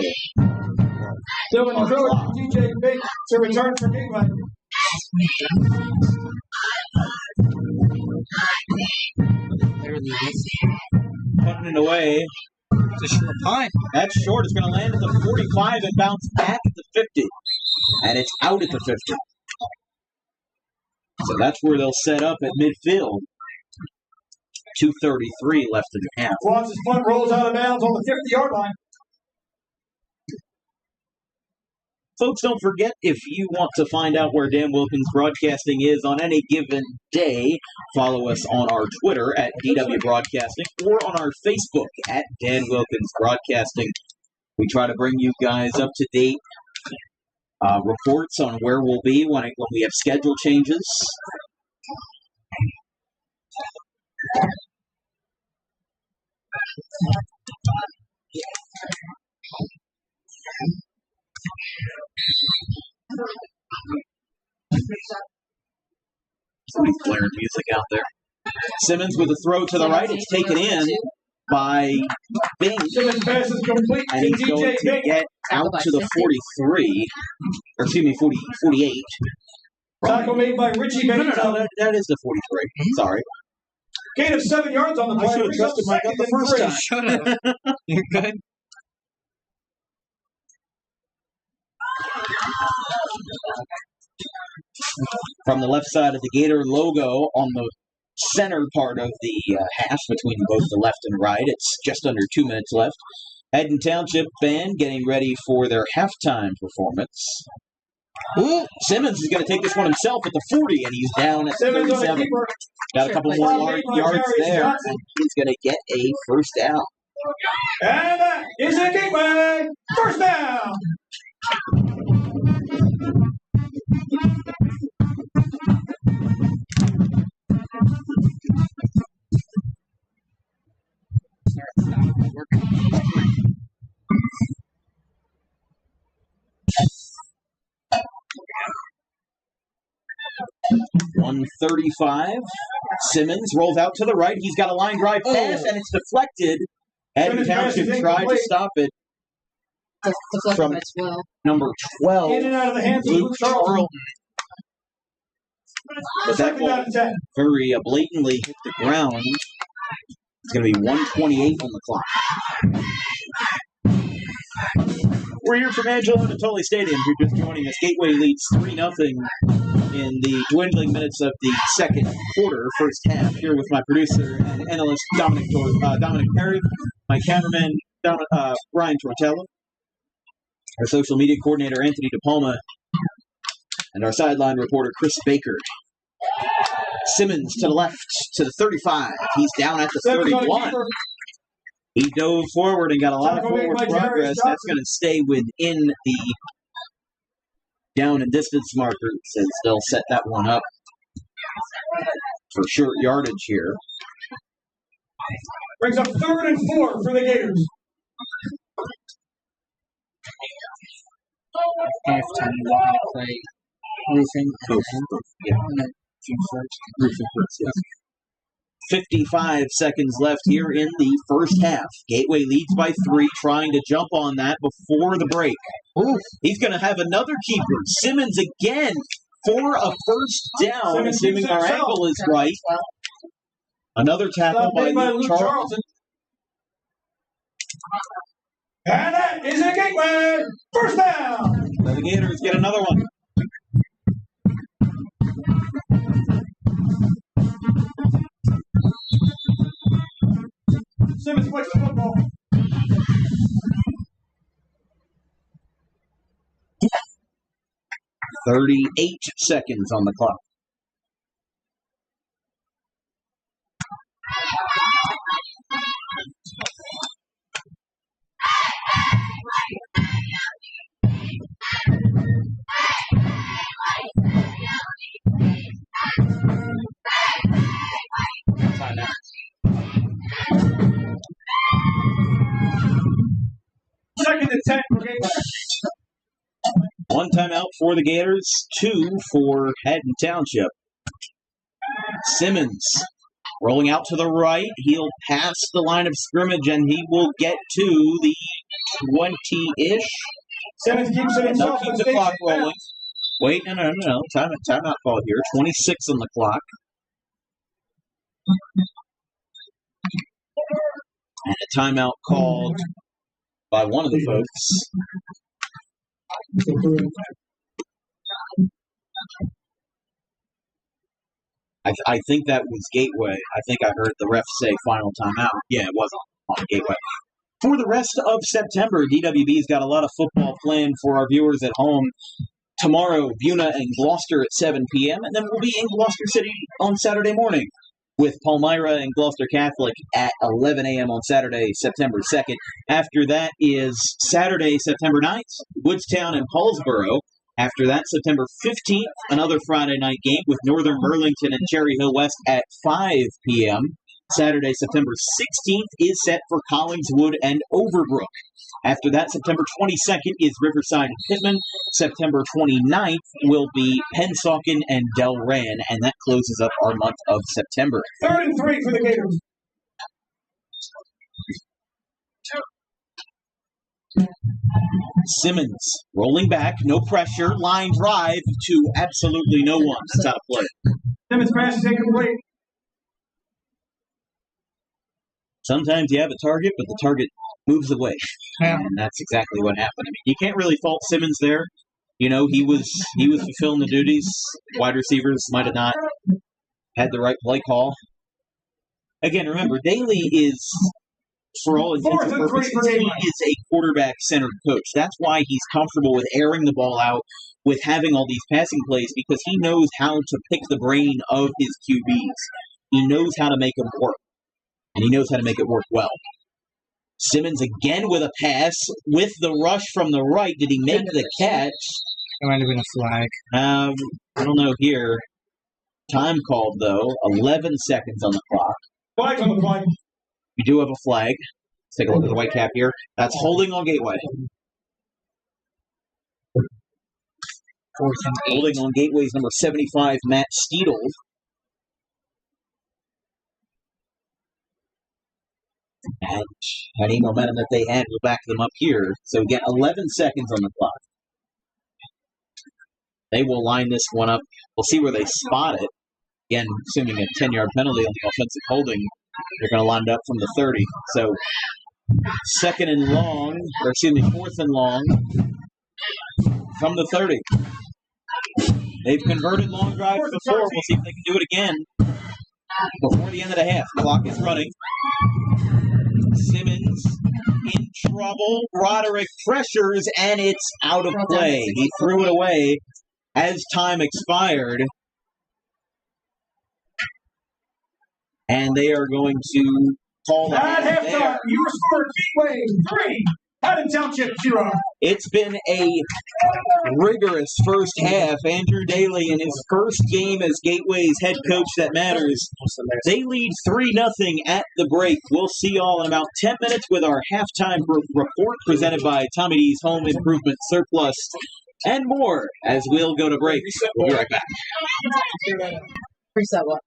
Dylan Pruitt and DJ Big to return for Gateway. Putting it away. It's a short punt. That's short. It's going to land at the 45 and bounce back at the 50. And it's out at the 50. So that's where they'll set up at midfield. 2:33 left in the half. Watson's punt rolls out of bounds on the 50-yard line. Folks, don't forget, if you want to find out where Dan Wilkins Broadcasting is on any given day, follow us on our Twitter at DW Broadcasting or on our Facebook at Dan Wilkins Broadcasting. We try to bring you guys up-to-date reports on where we'll be when we have schedule changes. Somebody's blaring music out there. Simmons with a throw to the right. It's taken in by Bing. Simmons pass is complete And he's to going DJ to Bing. get out to the 43. Or excuse me, 48. Tackle made by Richie No, Bates. that is the 43. Sorry. Gain of 7 yards on the play. I should have trusted my gut the first time. Shut up. You're good. From the left side of the Gator logo on the center part of the half between both the left and right. It's just under 2 minutes left. Haddon Township band getting ready for their halftime performance. Ooh, Simmons is going to take this one himself at the 40, and he's down at Simmons on the 37. keeper. Got a couple more yards there, and he's going to get a first down. And that is a gateway. First down. .135. Simmons rolls out to the right. He's got a line drive pass, and it's deflected. Haddon Township tried to stop it. From number 12, In and out of the hands of Luke Luke Charlton. Charlton. But that Second down ball and 10. very blatantly hit the ground. It's going to be 1:28 on the clock. We're here from Angelo Natoli Stadium. If you're just joining us, Gateway leads 3-0 in the dwindling minutes of the second quarter, first half. Here with my producer and analyst Dominic Perry, my cameraman Brian Tortello, our social media coordinator Anthony DePalma, and our sideline reporter Chris Baker. Simmons to the left, to the 35. He's down at the 31. He dove forward and got a lot of forward progress. That's going to stay within the down and distance markers, and they'll set that one up for short yardage here. Brings up 3rd and 4 for the Gators. Halftime, we're going to play roofing. Yeah. And then June 1st. Roofing first, yes. 55 seconds left here in the first half. Gateway leads by 3, trying to jump on that before the break. Ooh, he's going to have another keeper. Simmons again for a first down, Simmons assuming our angle is right. Another tackle by Luke Charlton. And that is a gateway. First down. The Gators get another one. Simmons plays the football. .38 seconds on the clock. Timeout. Second and 10 for Gateway. 1 timeout for the Gators, 2 for Haddon Township. Simmons rolling out to the right. He'll pass the line of scrimmage, and he will get to the 20-ish. Simmons keeps it They'll himself. keep the clock rolling. Wait, no. Timeout call here. 26 on the clock. And a timeout called by one of the folks. I think that was Gateway. I think I heard the ref say final timeout. Yeah, it wasn't on Gateway. For the rest of September, DWB's got a lot of football planned for our viewers at home. Tomorrow, Buna and Gloucester at 7 p.m., and then we'll be in Gloucester City on Saturday morning with Palmyra and Gloucester Catholic at 11 a.m. on Saturday, September 2nd. After that is Saturday, September 9th, Woodstown and Paulsboro. After that, September 15th, another Friday night game with Northern Burlington and Cherry Hill West at 5 p.m. Saturday, September 16th is set for Collingswood and Overbrook. After that, September 22nd is Riverside and Pittman. September 29th will be Pennsauken and Delran, and that closes up our month of September. 3rd and 3 for the Gators. Simmons rolling back, no pressure, line drive to absolutely no one. That's out of play. Simmons pass is incomplete. Sometimes you have a target, but the target moves away. Yeah. And that's exactly what happened. I mean, you can't really fault Simmons there. You know, he was fulfilling the duties. Wide receivers might have not had the right play call. Again, remember, Daly is for all intents Fourth and and 3 purposes, for he Gateway. is a quarterback-centered coach. That's why he's comfortable with airing the ball out, with having all these passing plays, because he knows how to pick the brain of his QBs. He knows how to make them work, and he knows how to make it work well. Simmons again with a pass, with the rush from the right. Did he make the catch? It might have been a flag. I don't know here. Time called, though. 11 seconds on the clock. Flags on the flag. We do have a flag. Let's take a look at the white cap here. That's holding on Gateway. Fourth and 8. Holding on Gateway's number 75, Matt Steedle. And any momentum that they had will back them up here. So again, 11 seconds on the clock. They will line this one up. We'll see where they spot it. Again, assuming a 10-yard penalty on the offensive holding, they're going to line it up from the 30. So fourth and long from the 30. They've converted long drives before. We'll see if they can do it again before the end of the half. Clock is running. Simmons in trouble. Broderick pressures, and it's out of play. He threw it away as time expired. And they are going to call At it halftime, there. your score, Gateway 3, Haddon Township 0. It's been a rigorous first half. Andrew Daly in his first game as Gateway's head coach that matters. They lead 3-0 at the break. We'll see y'all in about 10 minutes with our halftime report presented by Tommy D's Home Improvement Surplus and more as we'll go to break. We'll be right back. Reset what?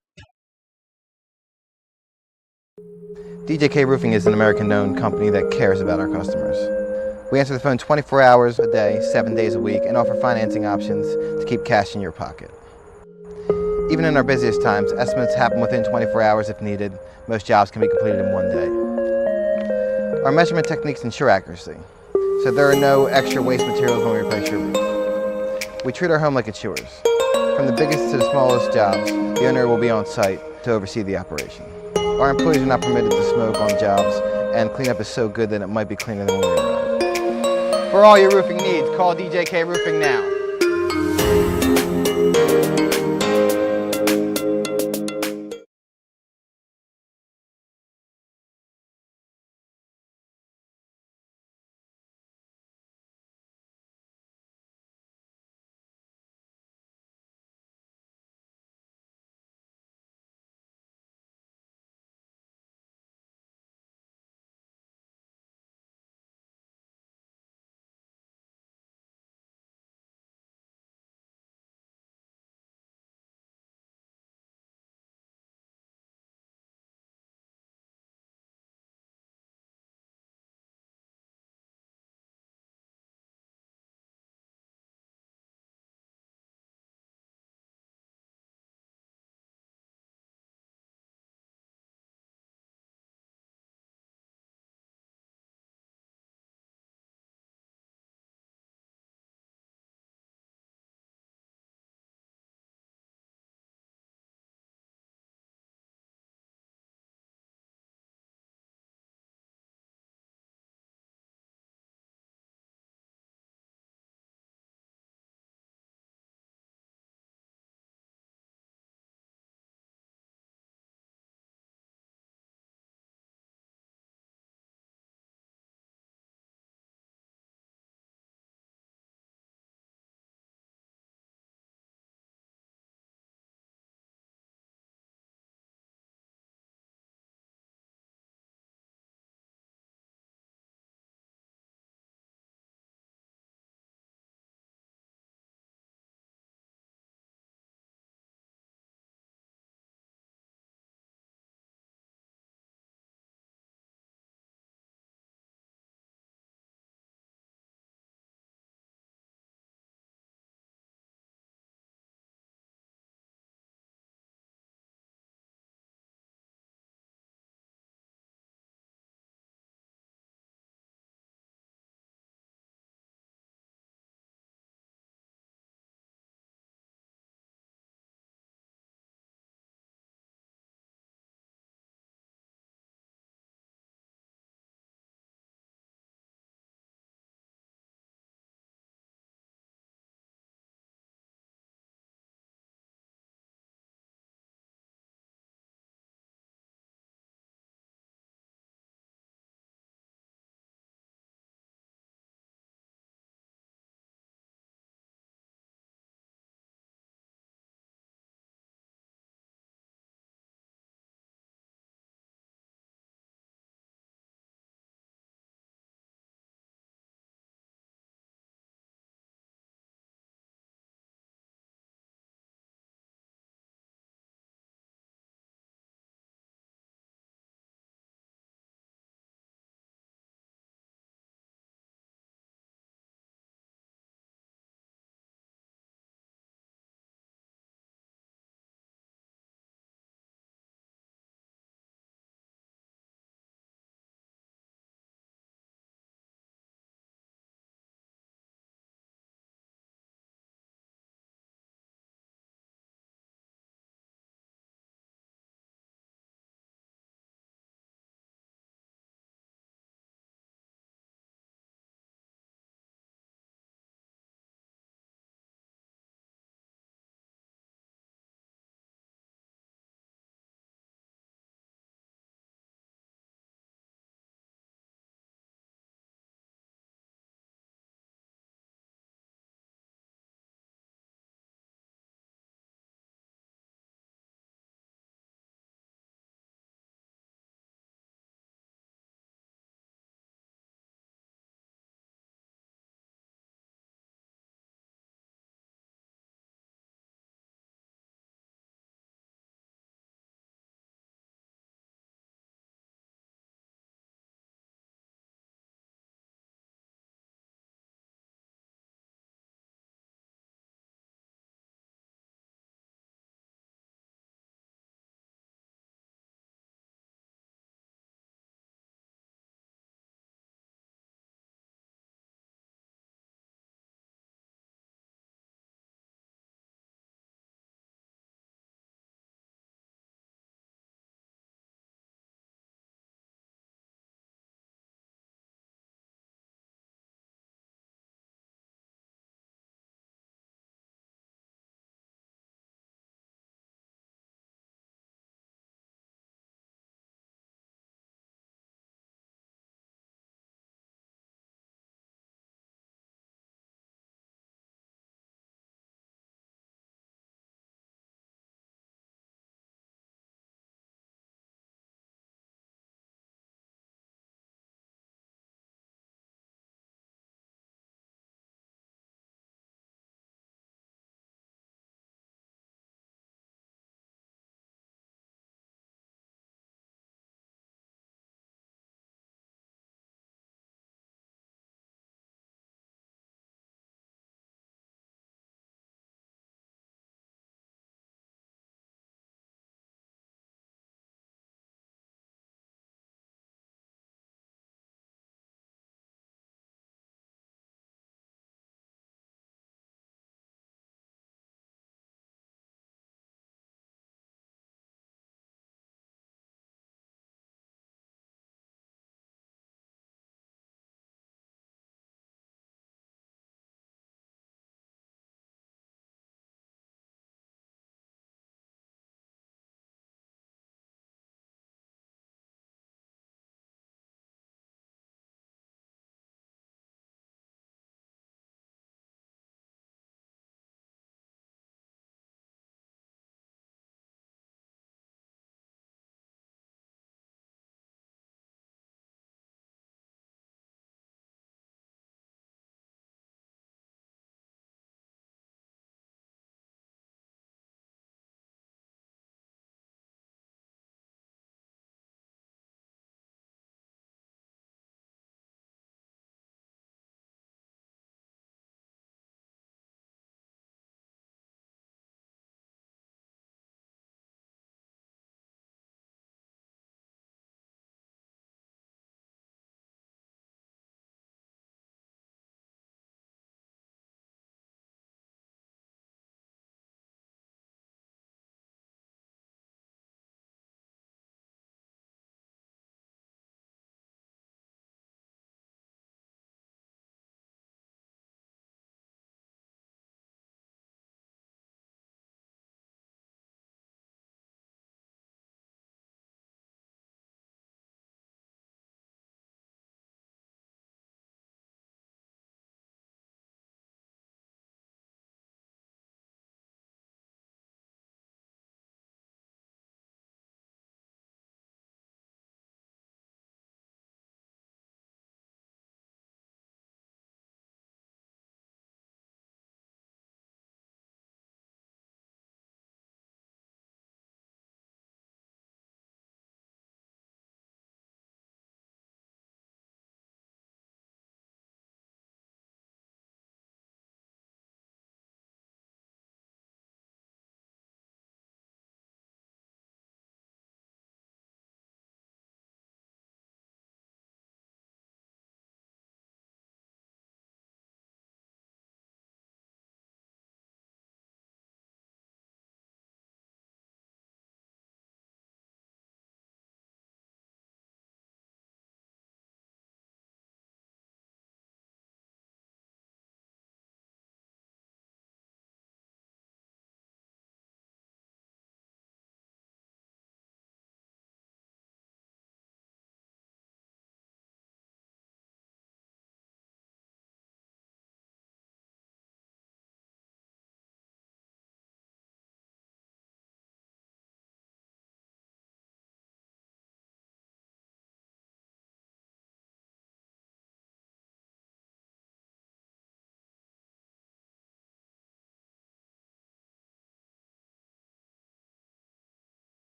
DJK Roofing is an American-owned company that cares about our customers. We answer the phone 24 hours a day, 7 days a week, and offer financing options to keep cash in your pocket. Even in our busiest times, estimates happen within 24 hours if needed. Most jobs can be completed in 1 day. Our measurement techniques ensure accuracy, so there are no extra waste materials when we replace your roof. We treat our home like it's yours. From the biggest to the smallest jobs, the owner will be on site to oversee the operation. Our employees are not permitted to smoke on jobs, and cleanup is so good that it might be cleaner than when we arrive. For all your roofing needs, call DJK Roofing now.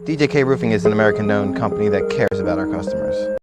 DJK Roofing is an American-known company that cares about our customers.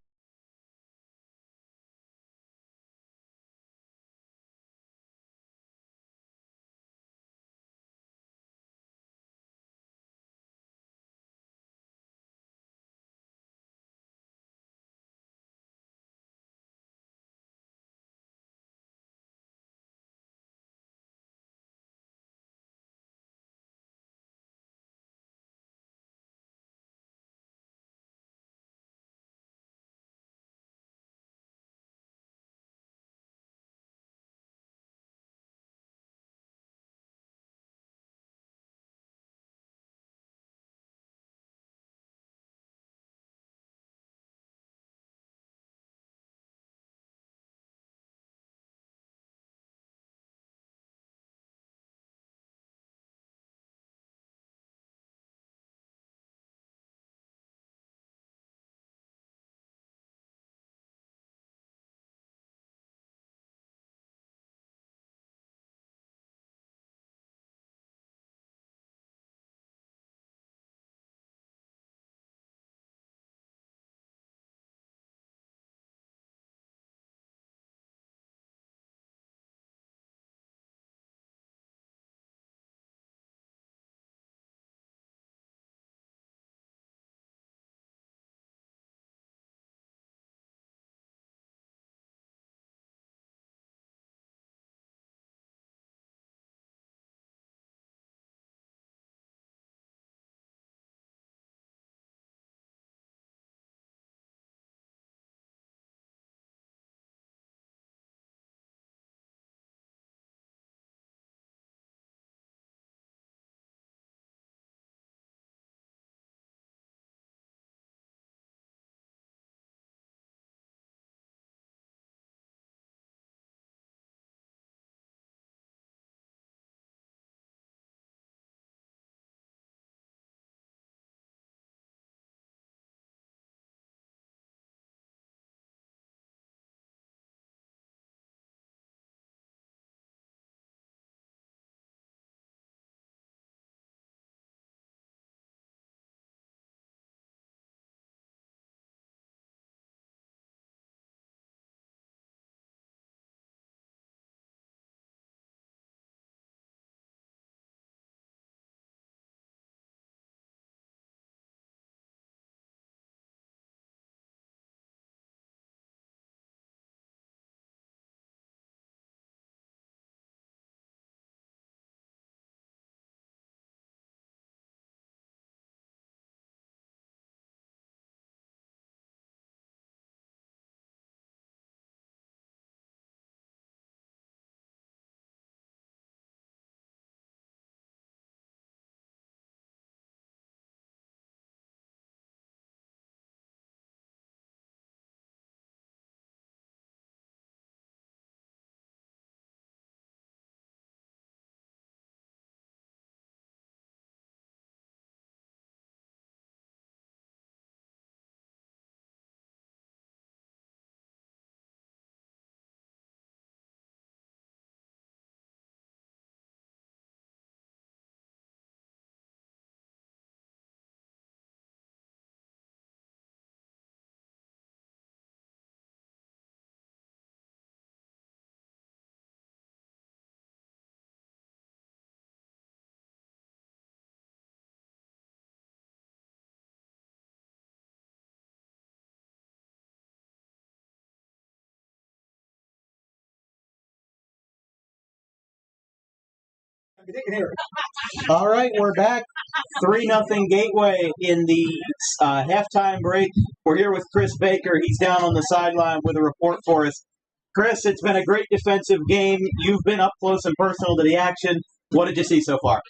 All right, we're back. 3-0 Gateway in the halftime break. We're here with Chris Baker. He's down on the sideline with a report for us. Chris, it's been a great defensive game. You've been up close and personal to the action. What did you see so far?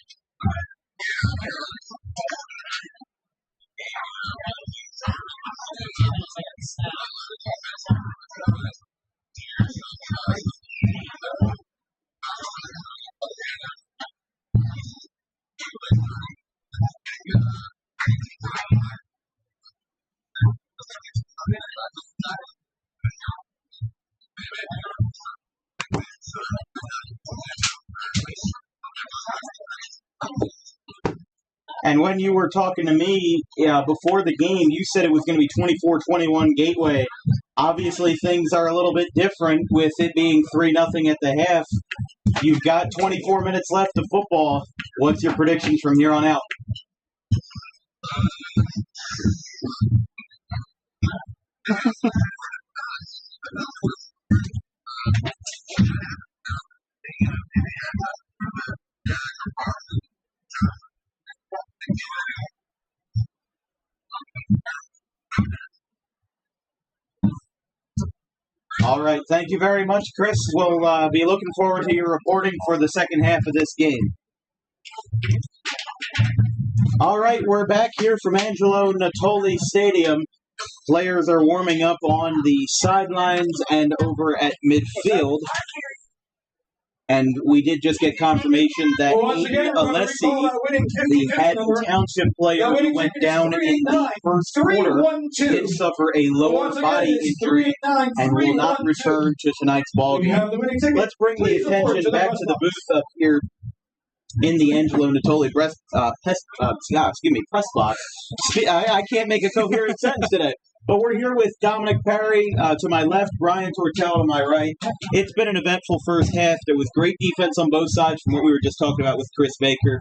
And when you were talking to me before the game, you said it was going to be 24-21 Gateway. Obviously, things are a little bit different with it being 3-0 at the half. You've got 24 minutes left of football. What's your predictions from here on out? All right. Thank you very much, Chris. We'll be looking forward to your reporting for the second half of this game. All right. We're back here from Angelo Natoli Stadium. Players are warming up on the sidelines and over at midfield. And we did just get confirmation that Alessi, the Haddon Township player who went down in the first quarter, did suffer a lower body injury and will not return to tonight's ballgame. Let's bring the attention back to the booth up here in the Angelo Natoli press box. I can't make a coherent sentence today. But we're here with Dominic Perry to my left, Brian Tortel to my right. It's been an eventful first half. There was great defense on both sides from what we were just talking about with Chris Baker.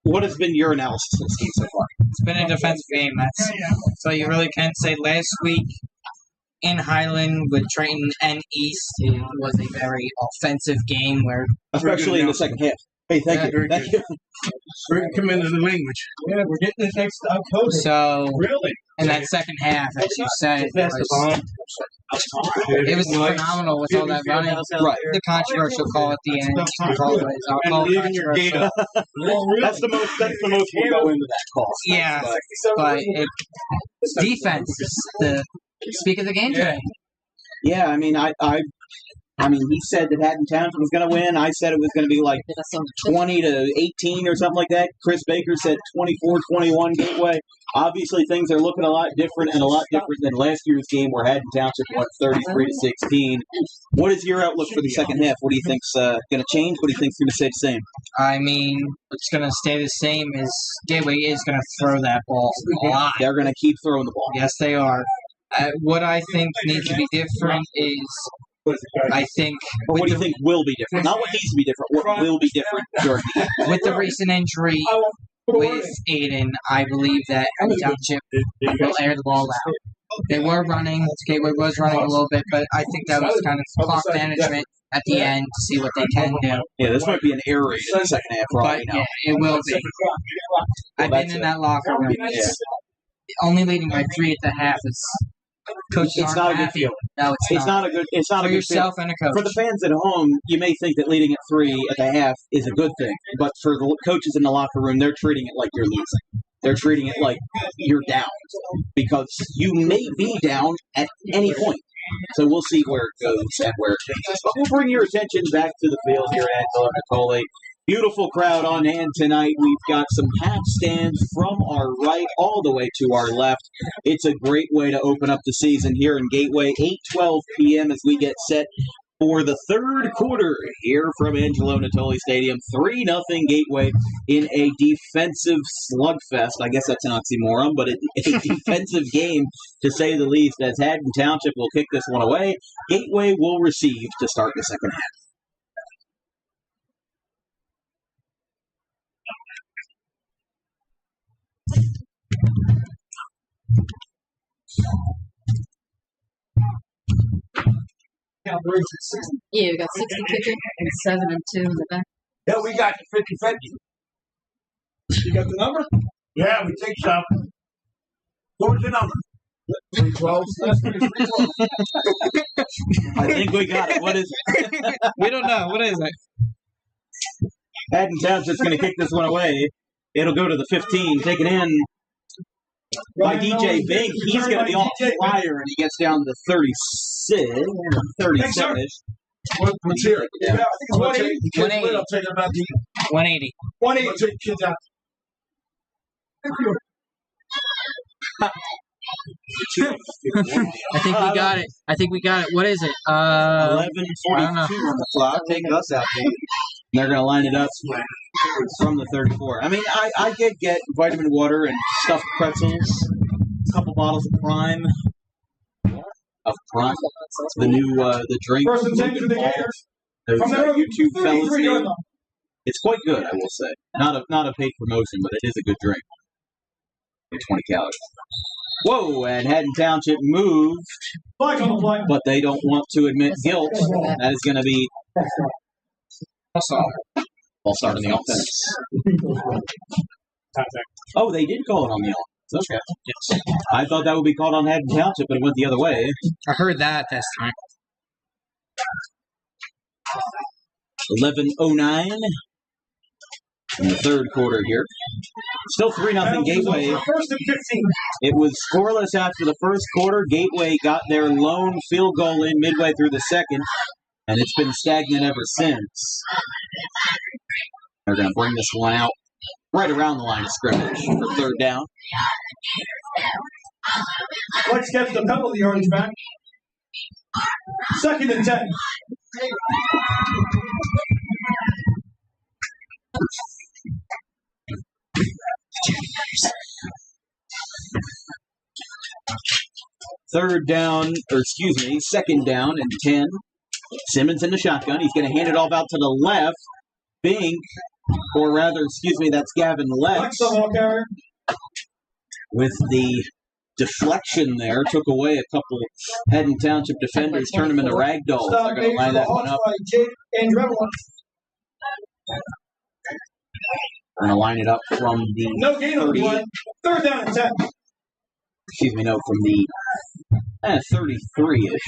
What has been your analysis of this game so far? It's been a defensive game. That's so you really can't say. Last week in Highland with Triton and East, it was a very offensive game where, especially in the second half. Hey, thank you. Thank you. We're coming to the language. Yeah, we're getting this next code. So really, in that second half, as you said, it was phenomenal with all that running. Right. The controversial call at the end. I'll call controversial. That's the most we'll go into that call. Yeah, but defense is the speak of the game today. Yeah, I mean, he said that Haddon Township was going to win. I said it was going to be like 20-18 or something like that. Chris Baker said 24-21 Gateway. Obviously, things are looking a lot different and a lot different than last year's game where Haddon Township won 33-16. What is your outlook for the second half? What do you think's going to change? What do you think's going to stay the same? I mean, what's going to stay the same is Gateway is going to throw that ball a lot. They're going to keep throwing the ball. Yes, they are. What I think needs to be different is I think. But what do you think will be different? Not what needs to be different. What will be different during the game? With the recent injury with Aiden, I believe that Township will air the ball out. They were running. Gateway was running a little bit, but I think that was kind of clock management at the end to see what they can do. Yeah, this might be an air raid in the second half, right? But yeah, it will be. I've been in that locker room. Yeah. Only leading by 3 at the half is. Coaches it's not a good feeling. No, it's not. It's not for a good yourself feeling. and a coach. For the fans at home, you may think that leading at 3 at the half is a good thing, but for the coaches in the locker room, they're treating it like you're losing. They're treating it like you're down because you may be down at any point. So we'll see where it goes and where it changes. But we'll bring your attention back to the field here at Angelo Natoli. Beautiful crowd on hand tonight. We've got some half stands from our right all the way to our left. It's a great way to open up the season here in Gateway. 8:12 p.m. as we get set for the third quarter here from Angelo Natoli Stadium. 3-0 Gateway in a defensive slugfest. I guess that's an oxymoron, but a defensive game to say the least, as Haddon Township will kick this one away. Gateway will receive to start the second half. Yeah, we got 60 kicking and 7 and 2 in the back. Yeah, we got the 50-50. You got the number? Yeah, we think so. What was the number? 312. I think we got it. What is it? We don't know. What is it? Haddon Township's going to kick this one away. It'll go to the 15, taken in by DJ Big. He's going to be on a flyer, and he gets down to 36, 37-ish. Let's hear it. Yeah. I think it's 180. 180. I'll take it about the 180. 180. I'll take kids out. I think we got it. What is it? 11:42 on the clock. Take us out, baby. They're going to line it up. from the 34. I mean, I did get vitamin water and stuffed pretzels, a couple bottles of Prime. The new the drink. First and 10 for the Gators. Those From their YouTube fellas 33 made. It's quite good, I will say. Not a paid promotion, but it is a good drink. 20 calories. Whoa, and Haddon Township moved, Flags on the play. but they don't want to admit guilt. That is going to be I'll start on the offense. Oh, they did call it on the offense. Okay. Yes. I thought that would be called on Haddon Township, but it went the other way. I heard that this time. 11:09 in the third quarter here. Still 3-0 Gateway. First and 15. It was scoreless after the first quarter. Gateway got their lone field goal in midway through the second, and it's been stagnant ever since. They're going to bring this one out right around the line of scrimmage for third down. Flex gets the penalty yardage back. Second and 10. Second down and 10. Simmons in the shotgun. He's going to hand it off out to the left. Bink, or rather, that's Gavin Lex. With the deflection there, took away a couple Haddon Township defenders, turned them into ragdolls. They're going to line that one up. We're going to line it up from the no gain on the play. Third down and 10. From the 33-ish.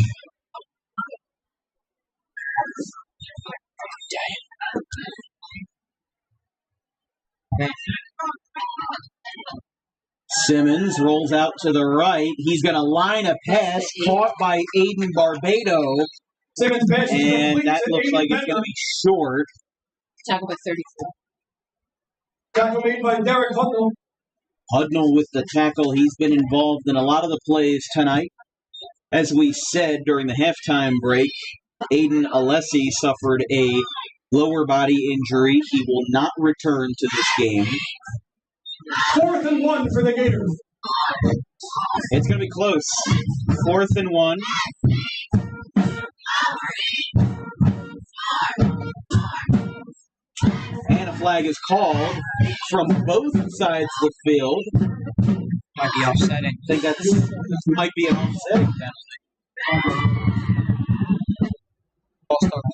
Simmons rolls out to the right. He's going to line a pass caught by Aiden Barbado. Simmons pass is and complete that to looks Aiden like it's going to be short. Tackle by 34. Tackle made by Derek Haddon. Haddon with the tackle. He's been involved in a lot of the plays tonight. As we said during the halftime break, Aiden Alessi suffered a lower body injury. He will not return to this game. 4th and 1 for the Gators. It's going to be close. 4th and 1. And a flag is called from both sides of the field. Might be offsetting. I think that might be an offsetting penalty.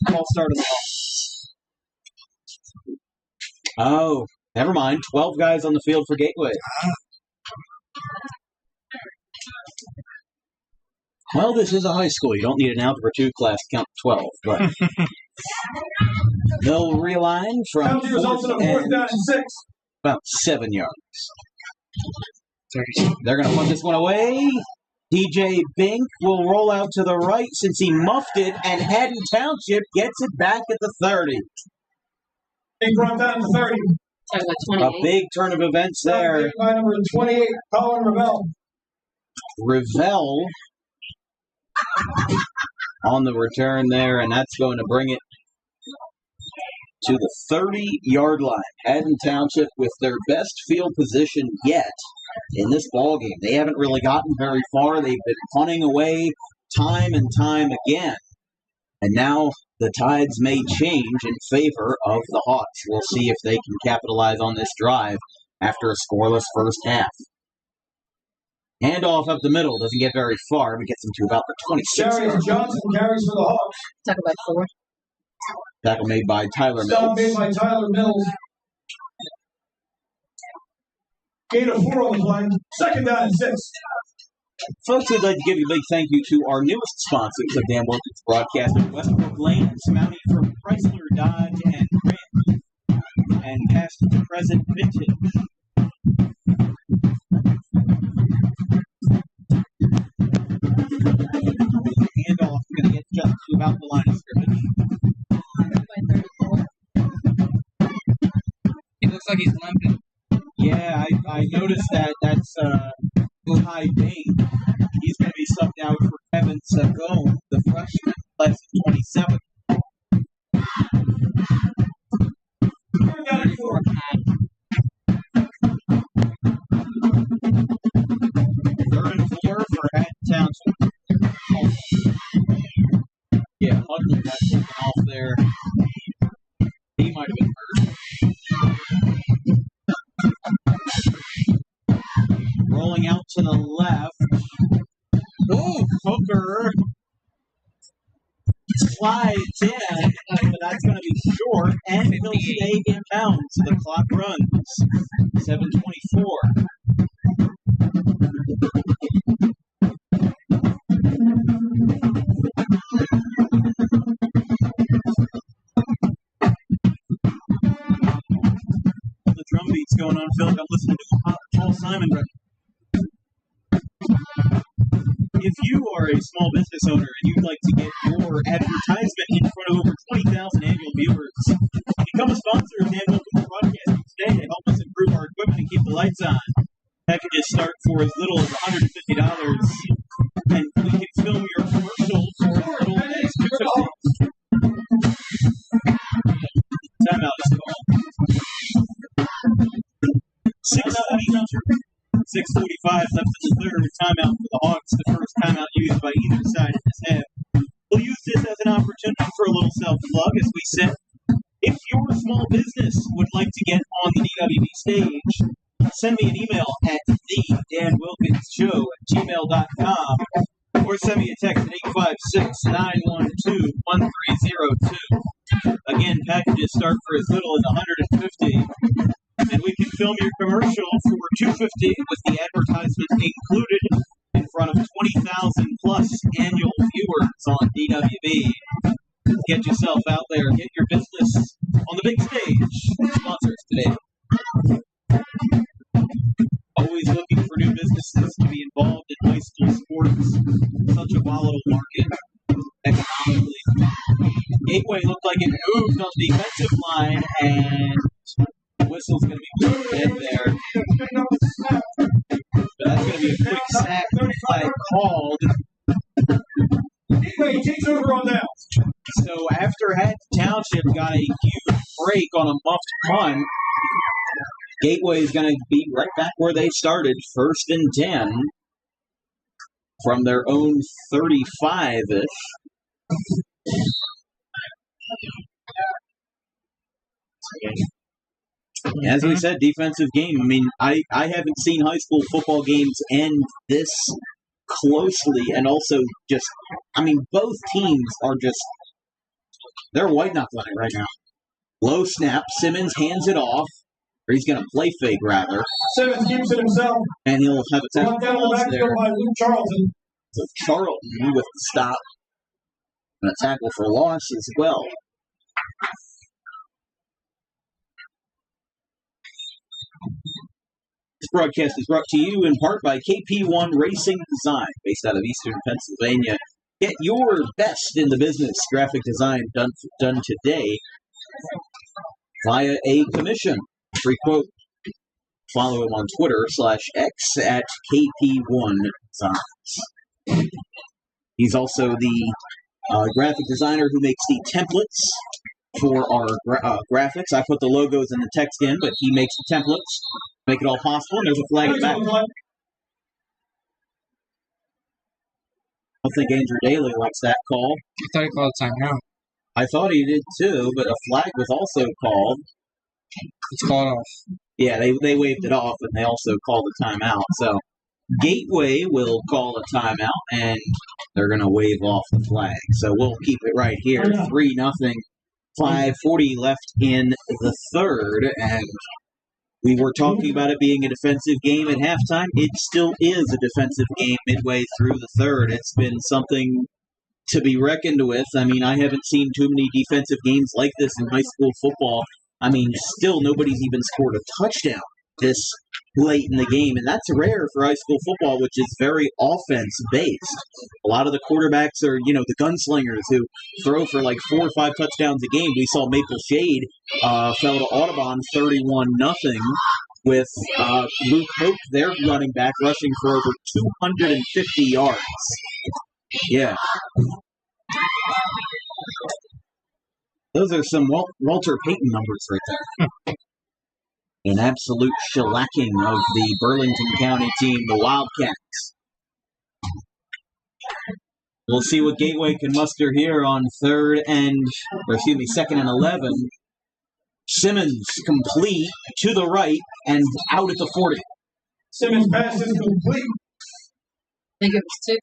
False start of the ball. Oh, never mind. 12 guys on the field for Gateway. Well, this is a high school. You don't need an algebra 2 class to count to 12, but they'll realign from results in a 4th down and 6. About 7 yards. They're going to punt this one away. DJ Bink will roll out to the right since he muffed it, and Haddon Township gets it back at the 30. Bink brought down to 30. A big turn of events there. By number 28, Colin Ravel. Ravel on the return there, and that's going to bring it to the 30-yard line. Haddon Township with their best field position yet in this ballgame. They haven't really gotten very far. They've been punting away time and time again. And now the tides may change in favor of the Hawks. We'll see if they can capitalize on this drive after a scoreless first half. Handoff up the middle. Doesn't get very far, but gets them to about the 26 yard line. Johnson carries for the Hawks. Tackle by 4. Tackle made by Tyler Stop Mills. made by Tyler Mills. Gain of 4 on the play. Second down and 6. Folks, we'd like to give a big thank you to our newest sponsors of Dan Wilkins Broadcasting, Westbrook Lane, Mountie from Chrysler, Dodge, and Ram, and past to present vintage. Handoff going to get just to about the line of scrimmage. By 34. He looks like he's limping. Yeah, I noticed that. That's Ty Bain. He's going to be subbed out for Kevin Sagone, the freshman, class of 27. Third down and 4. Rolling out to the left. Oh, Hooker slides in, but that's going to be short, and he'll stay in bounds. The clock runs. 7:24. The drum beat's going on. I feel like I'm listening to Paul Simon. If you are a small business owner and you'd like to get your advertisement in front of over 20,000 annual viewers, become a sponsor of Dan Wilkins Broadcasting today to help us improve our equipment and keep the lights on. Packages start for as little as $150, and we can film your commercial for as little as $250. Timeout is called. 6:45 left in the third. Timeout for the Hawks. The first timeout used by either side in this half. We'll use this as an opportunity for a little self-plug, as we said. If your small business would like to get on the DWB stage, send me an email at thedanwilkinsshow@gmail.com or send me a text at 856-912-1302. Again, packages start for as little as $150. And we can film your commercial for $250 with the advertisement included in front of 20,000 plus annual viewers on DWB. Get yourself out there, get your business on the big stage. Sponsors today. Always looking for new businesses to be involved in high school sports. Such a volatile market economically. Gateway looked like it moved on the defensive line, and whistle's going to be put dead there. But that's going to be a quick snap flag called. Anyway, he takes over on that. So after Haddon Township got a huge break on a muffed punt, Gateway is going to be right back where they started, 1st and 10 from their own 35-ish. As we said, defensive game. I mean, I haven't seen high school football games end this closely, and also just, I mean, both teams are just, they're white-knuckling it right now. Low snap, Simmons hands it off, or he's going to play fake, rather. Simmons keeps it himself. And he'll have a tackle Down the backfield by Luke Charlton. So Charlton with the stop, and a tackle for loss as well. This broadcast is brought to you in part by KP1 Racing Design, based out of Eastern Pennsylvania. Get your best in the business graphic design done today via a commission. Free quote. Follow him on Twitter /X at KP1 Designs. He's also the graphic designer who makes the templates for our graphics. I put the logos and the text in, but he makes the templates, make it all possible. And there's a flag in the back. I don't think Andrew Daly likes that call. I thought he called a timeout. I thought he did too, but a flag was also called. It's called off. Yeah, they waved it off, and they also called a timeout. So Gateway will call a timeout, and they're going to wave off the flag. So we'll keep it right here, 3-0. 5:40 left in the third, and we were talking about it being a defensive game at halftime. It still is a defensive game midway through the third. It's been something to be reckoned with. I mean, I haven't seen too many defensive games like this in high school football. I mean, still nobody's even scored a touchdown this late in the game, and that's rare for high school football, which is very offense-based. A lot of the quarterbacks are, the gunslingers who throw for like 4 or 5 touchdowns a game. We saw Maple Shade fell to Audubon 31-0 with Luke Hope, their running back, rushing for over 250 yards. Yeah. Those are some Walter Payton numbers right there. An absolute shellacking of the Burlington County team, the Wildcats. We'll see what Gateway can muster here on 2nd and 11. Simmons complete to the right and out at the 40. Simmons' pass is complete. I think it was two.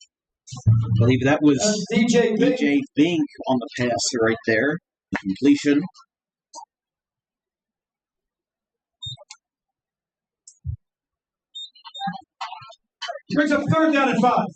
I believe that was DJ Bing. DJ Bink on the pass right there. Completion. Brings up 3rd down and 5.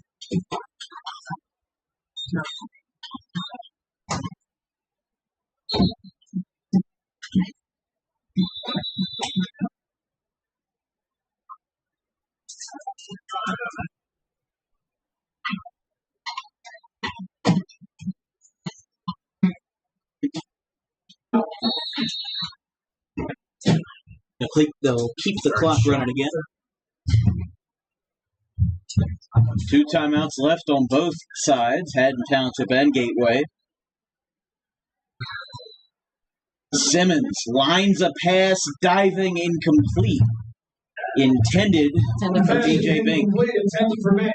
They'll keep the clock running again. 2 timeouts left on both sides, Haddon Township and Gateway. Simmons lines a pass, diving incomplete. Intended for DJ Bing. Intended for Bing.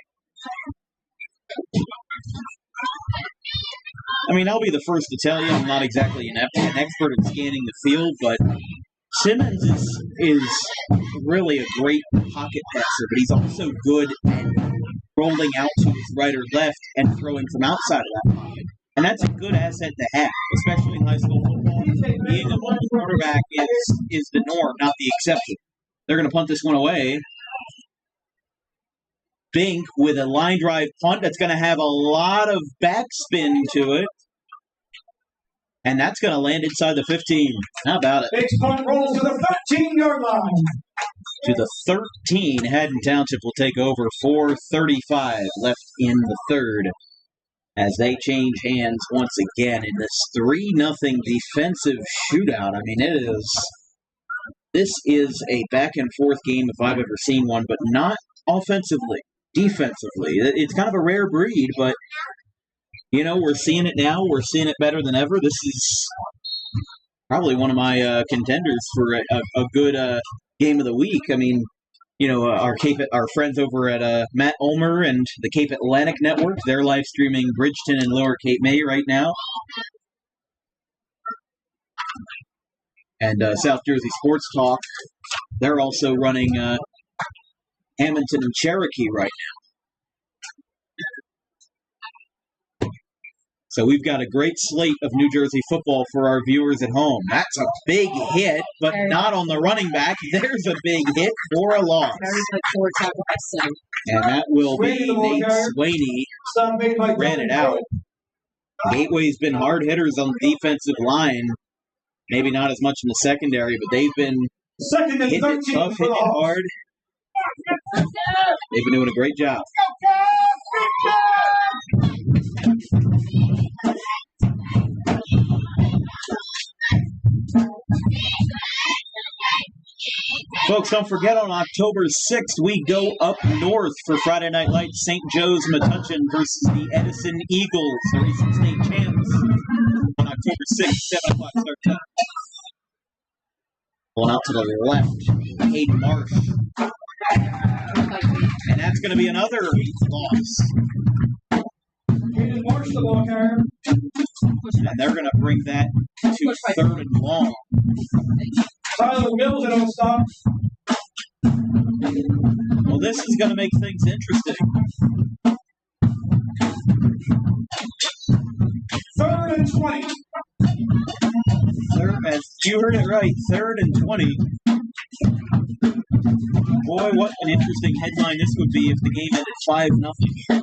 I mean, I'll be the first to tell you, I'm not exactly an expert in scanning the field, but Simmons is really a great pocket passer, but he's also good at rolling out to his right or left and throwing from outside of that pocket. And that's a good asset to have, especially in high school football. Being a mobile quarterback is the norm, not the exception. They're going to punt this one away. Bink with a line drive punt that's going to have a lot of backspin to it. And that's going to land inside the 15. How about it? Bink's punt rolls to the 13-yard line. To the 13, Haddon Township will take over. 4:35 left in the third as they change hands once again in this 3-0 defensive shootout. I mean, this is a back-and-forth game if I've ever seen one, but not offensively, defensively. It's kind of a rare breed, but, you know, we're seeing it now. We're seeing it better than ever. This is probably one of my contenders for a good game of the week. I mean, you know, our friends over at Matt Ulmer and the Cape Atlantic Network, they're live streaming Bridgeton and Lower Cape May right now. And South Jersey Sports Talk, they're also running Hamilton and Cherokee right now. So we've got a great slate of New Jersey football for our viewers at home. That's a big hit, but not on the running back. There's a big hit for a loss. And that will be Nate Swaney. Ran it out. Gateway's been hard hitters on the defensive line. Maybe not as much in the secondary, but they've been hitting it tough, hitting it hard. They've been doing a great job. Folks, don't forget on October 6th, we go up north for Friday Night Lights, St. Joe's Metuchen versus the Edison Eagles, the recent state champs, on October 6th, 7 o'clock start time. Going out to the left, Hayden Marsh. And that's going to be another loss. Hayden Marsh, the ball carrier. And they're going to bring that to 3rd and long. Tyler Mills at on stop. Well, this is going to make things interesting. 3rd and 20. As you heard it right, 3rd and 20. Boy, what an interesting headline this would be if the game ended 5-0.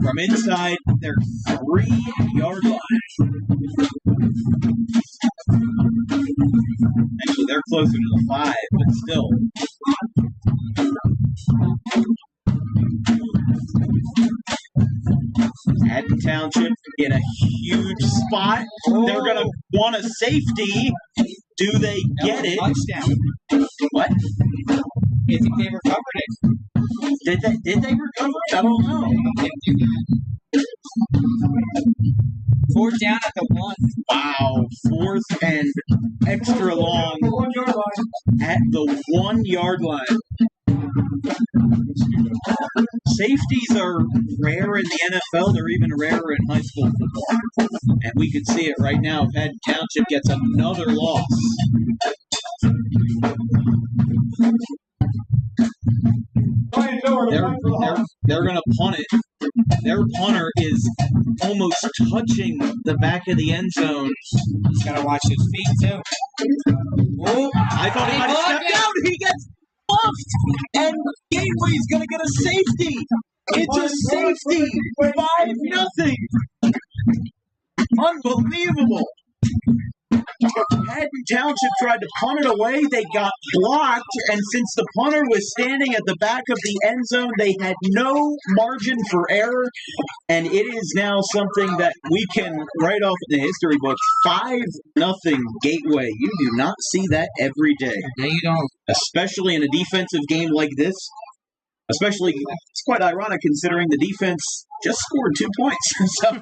From inside their 3-yard line. Actually, they're closer to the 5, but still. Haddon Township in a huge spot. They're going to want a safety. Do they get it? Touchdown. What? I think they recovered it. Did they recover it? I don't know. 4th down at the 1. Wow. 4th and extra long at the 1-yard line. Safeties are rare in the NFL. They're even rarer in high school football. And we can see it right now. Haddon Township gets another loss. Ryan Miller, the punt for the Hawks. They're going to punt it. Their punter is almost touching the back of the end zone. He's got to watch his feet, too. Oh, I thought he might have stepped out. He gets buffed, and Gateway's going to get a safety. It's a safety. 5-0. Unbelievable. Haddon Township tried to punt it away. They got blocked, and since the punter was standing at the back of the end zone, they had no margin for error, and it is now something that we can write off in the history books. 5-0 Gateway. You do not see that every day. No, you don't. Especially in a defensive game like this. Especially, it's quite ironic considering the defense just scored 2 points. So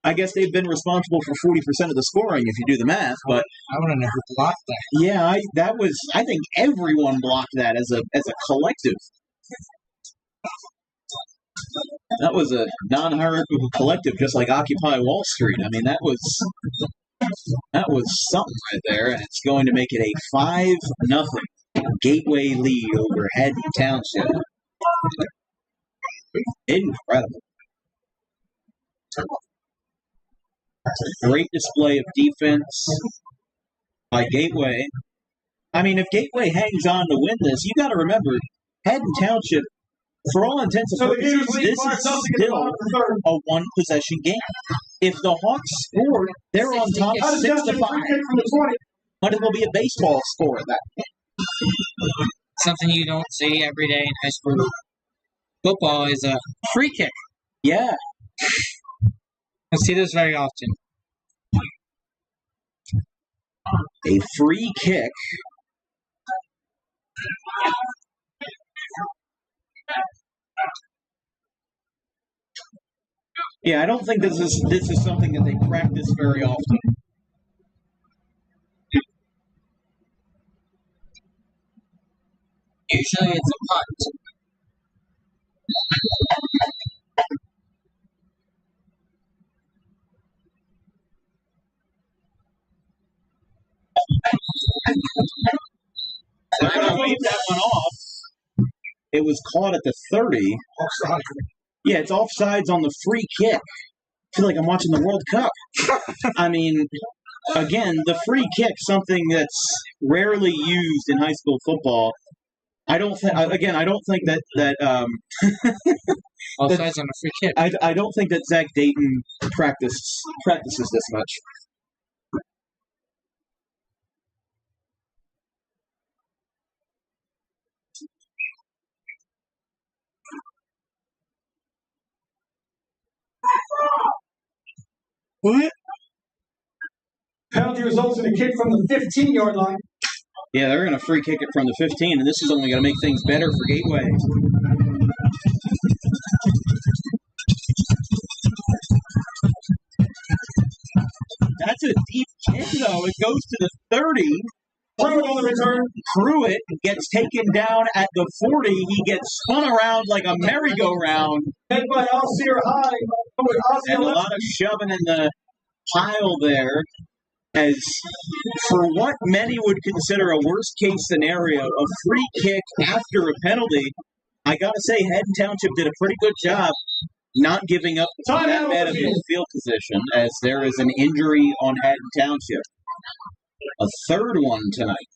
I guess they've been responsible for 40% of the scoring if you do the math. But I want to know who blocked that. yeah, I think everyone blocked that as a collective. That was a non-hierarchical collective, just like Occupy Wall Street. I mean, that was something right there, and it's going to make it a 5-0 Gateway lead over Haddon Township. Incredible. Great display of defense by Gateway. I mean, if Gateway hangs on to win this, you got to remember, Haddon Township, for all intents and purposes, this is still a one-possession game. If the Hawks score, they're on top 6-5. But it will be a baseball score at that point. Something you don't see every day in high school football is a free kick. Yeah. I see this very often. A free kick. Yeah, I don't think this is something that they practice very often. Usually it's a punt. I'm going to wave that one off. It was caught at the 30. Offside. Yeah, it's offsides on the free kick. I feel like I'm watching the World Cup. I mean, again, the free kick, something that's rarely used in high school football. I don't think that Offsides on a free kick. I don't think that Zach Dayton practices this much. What? Penalty results in a kick from the 15-yard line. Yeah, they're going to free kick it from the 15, and this is only going to make things better for Gateway. That's a deep kick, though. It goes to the 30. Pruitt on the return. Pruitt gets taken down at the 40. He gets spun around like a merry-go-round. Head by Alcir High. And a lot of shoving in the pile there. As for what many would consider a worst-case scenario, a free kick after a penalty, I got to say, Haddon Township did a pretty good job not giving up that bad of a field position, as there is an injury on Haddon Township. A third one tonight.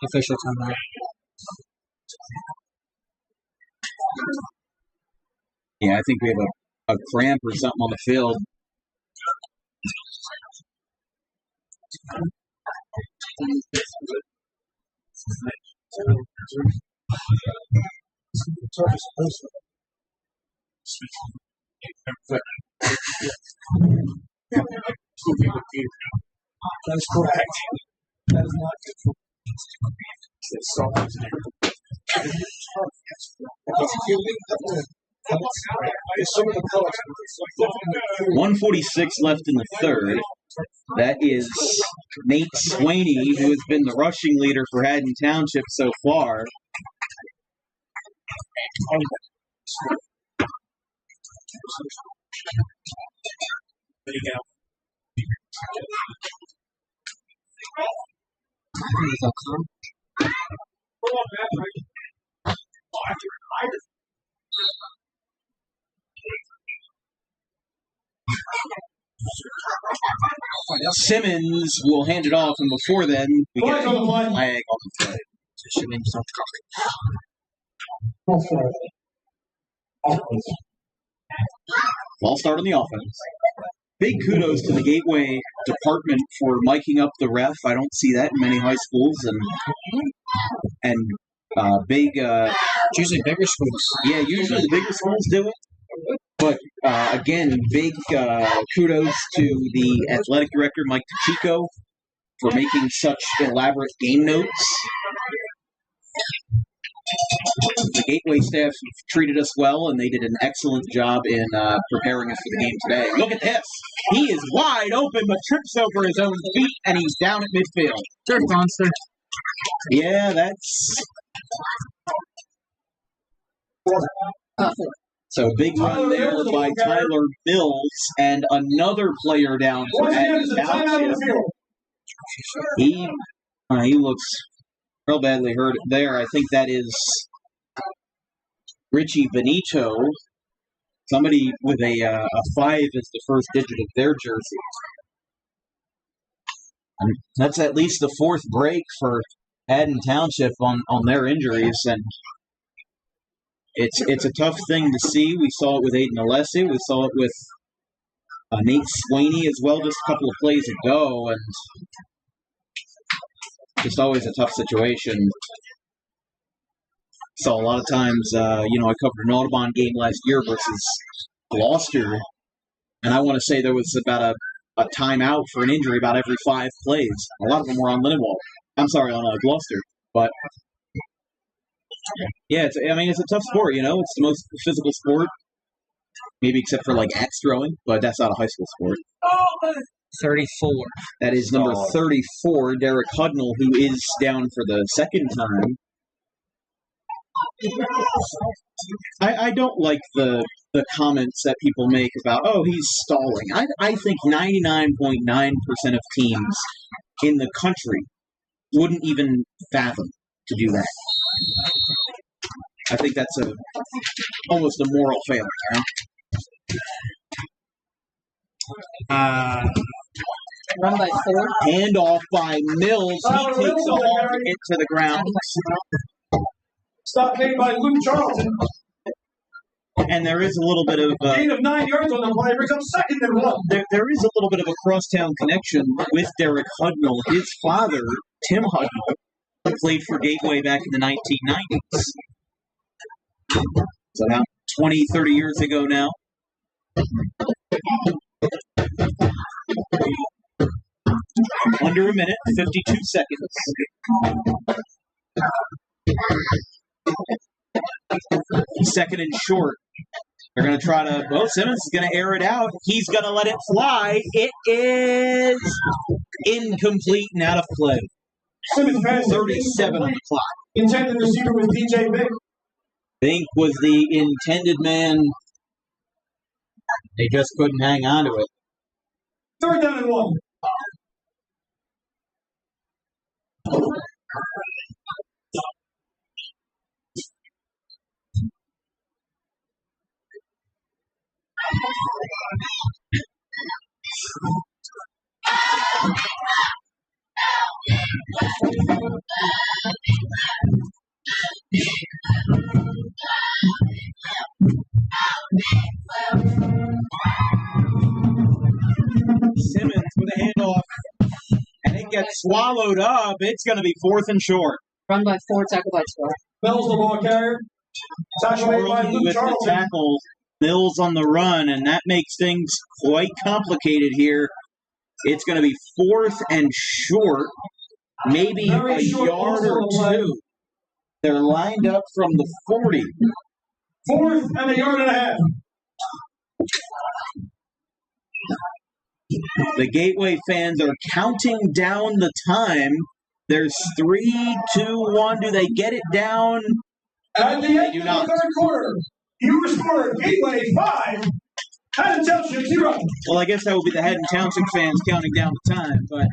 Official timeout. Yeah, I think we have a cramp or something on the field. That's correct. That is not good for it's so much. 146 left in the third. That is Nate Swaney, who has been the rushing leader for Haddon Township so far. There you go. Simmons will hand it off, and before then, we get a Flag on the play. flag on the play. Ball start on the offense. Big kudos to the Gateway department for miking up the ref. I don't see that in many high schools, and big. Usually bigger schools. Yeah, usually the bigger schools do it. But again, big kudos to the athletic director, Mike Pacheco, for making such elaborate game notes. The Gateway staff treated us well, and they did an excellent job in preparing us for the game today. Look at this. He is wide open, but trips over his own feet, and he's down at midfield. They're monster. Yeah, that's... So big run there by Tyler Mills, and another player down for Haddon Township. He looks real badly hurt there. I think that is Richie Benito. Somebody with a 5 is the first digit of their jersey. And that's at least the 4th break for Haddon Township on their injuries, and it's a tough thing to see. We saw it with Aiden Alessi. We saw it with Nate Swaney as well just a couple of plays ago, and just always a tough situation. So a lot of times, I covered an Audubon game last year versus Gloucester, and I want to say there was about a timeout for an injury about every 5 plays. A lot of them were on Lindenwold. I'm sorry, on Gloucester. But, yeah, it's a tough sport, It's the most physical sport, maybe except for, axe throwing, but that's not a high school sport. 34. That is number 34, Derek Hudnall, who is down for the 2nd time. I don't like the comments that people make about, he's stalling. I think 99.9% of teams in the country wouldn't even fathom to do that. I think that's almost a moral failing, Run by 4. Handoff by Mills. He takes a hard hit to the ground. Stop made by Luke Charlton. And there is a little bit of... gain of 9 yards on the play, brings up 2nd and 1. There is a little bit of a crosstown connection with Derek Hudnall. His father, Tim Hudnall, played for Gateway back in the 1990s. So about 20, 30 years ago now. Under a minute, 52 seconds. 2nd and short. They're going to try to... Simmons is going to air it out. He's going to let it fly. It is incomplete and out of play. Simmons pass 37 on the clock. Intended receiver was DJ Bink. Bink was the intended man. They just couldn't hang on to it. 3rd down and 1. Simmons with a handoff, and it gets swallowed up. It's going to be 4th and short. Run by 4, tackle by 12. Mills the ball carrier. Tackle made by Charlie Luke with the Charlton. tackle. Mills on the run, and that makes things quite complicated here. It's going to be 4th and short, maybe Very a short yard or also, 2. They're lined up from the 40. 4th and a yard and a half. The Gateway fans are counting down the time. There's 3, 2, 1. Do they get it down? At the end do of not. the 3rd quarter, you scored Gateway 5, Haddon Township 0. Well, I guess that will be the Haddon Township fans counting down the time, but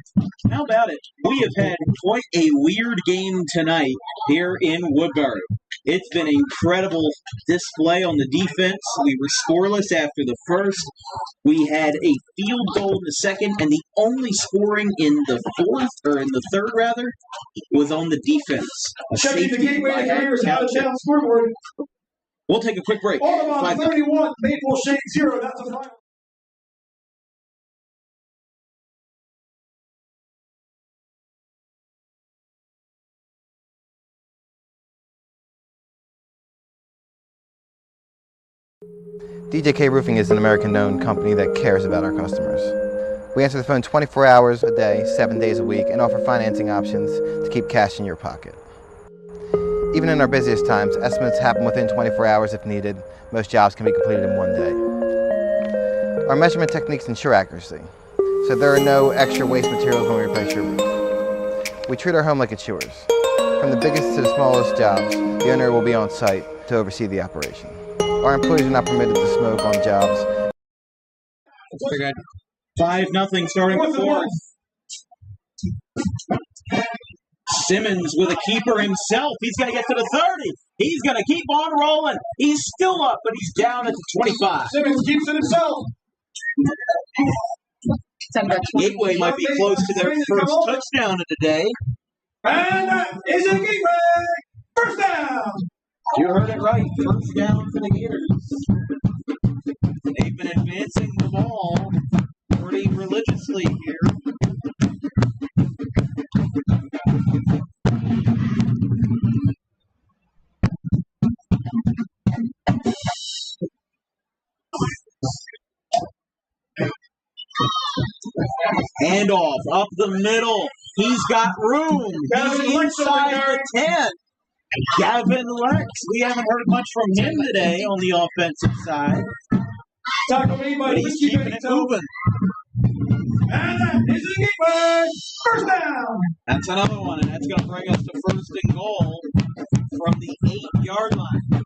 how about it? We have had quite a weird game tonight here in Woodbury. It's been an incredible display on the defense. We were scoreless after the first. We had a field goal in the second, and the only scoring in the third, was on the defense. A Checking the safety gateway by to careers Haddon Haddon Township. Town scoreboard. We'll take a quick break. Audubon 5-0. 31, Maple Shade 0. That's a final. DJK Roofing is an American-known company that cares about our customers. We answer the phone 24 hours a day, 7 days a week, and offer financing options to keep cash in your pocket. Even in our busiest times, estimates happen within 24 hours if needed. Most jobs can be completed in 1 day. Our measurement techniques ensure accuracy, so there are no extra waste materials when we replace your roof. We treat our home like it's yours. From the biggest to the smallest jobs, the owner will be on site to oversee the operation. Our employees are not permitted to smoke on jobs. Very good. 5-0 starting the fourth. Simmons with a keeper himself. He's going to get to the 30. He's going to keep on rolling. He's still up, but he's down at the 25. Simmons keeps it himself. Gateway might be close to their first touchdown of the day. And that is a Gateway. First down. You heard it right. First down for the Gators. They've been advancing the ball pretty religiously here. Handoff up the middle. He's got room. He's inside the 10. Gavin Lex. We haven't heard much from him today on the offensive side. Tackle me, But he's keeping it moving. And that is a Gateway. First down. That's another one, and that's going to bring us to first and goal from the 8-yard line.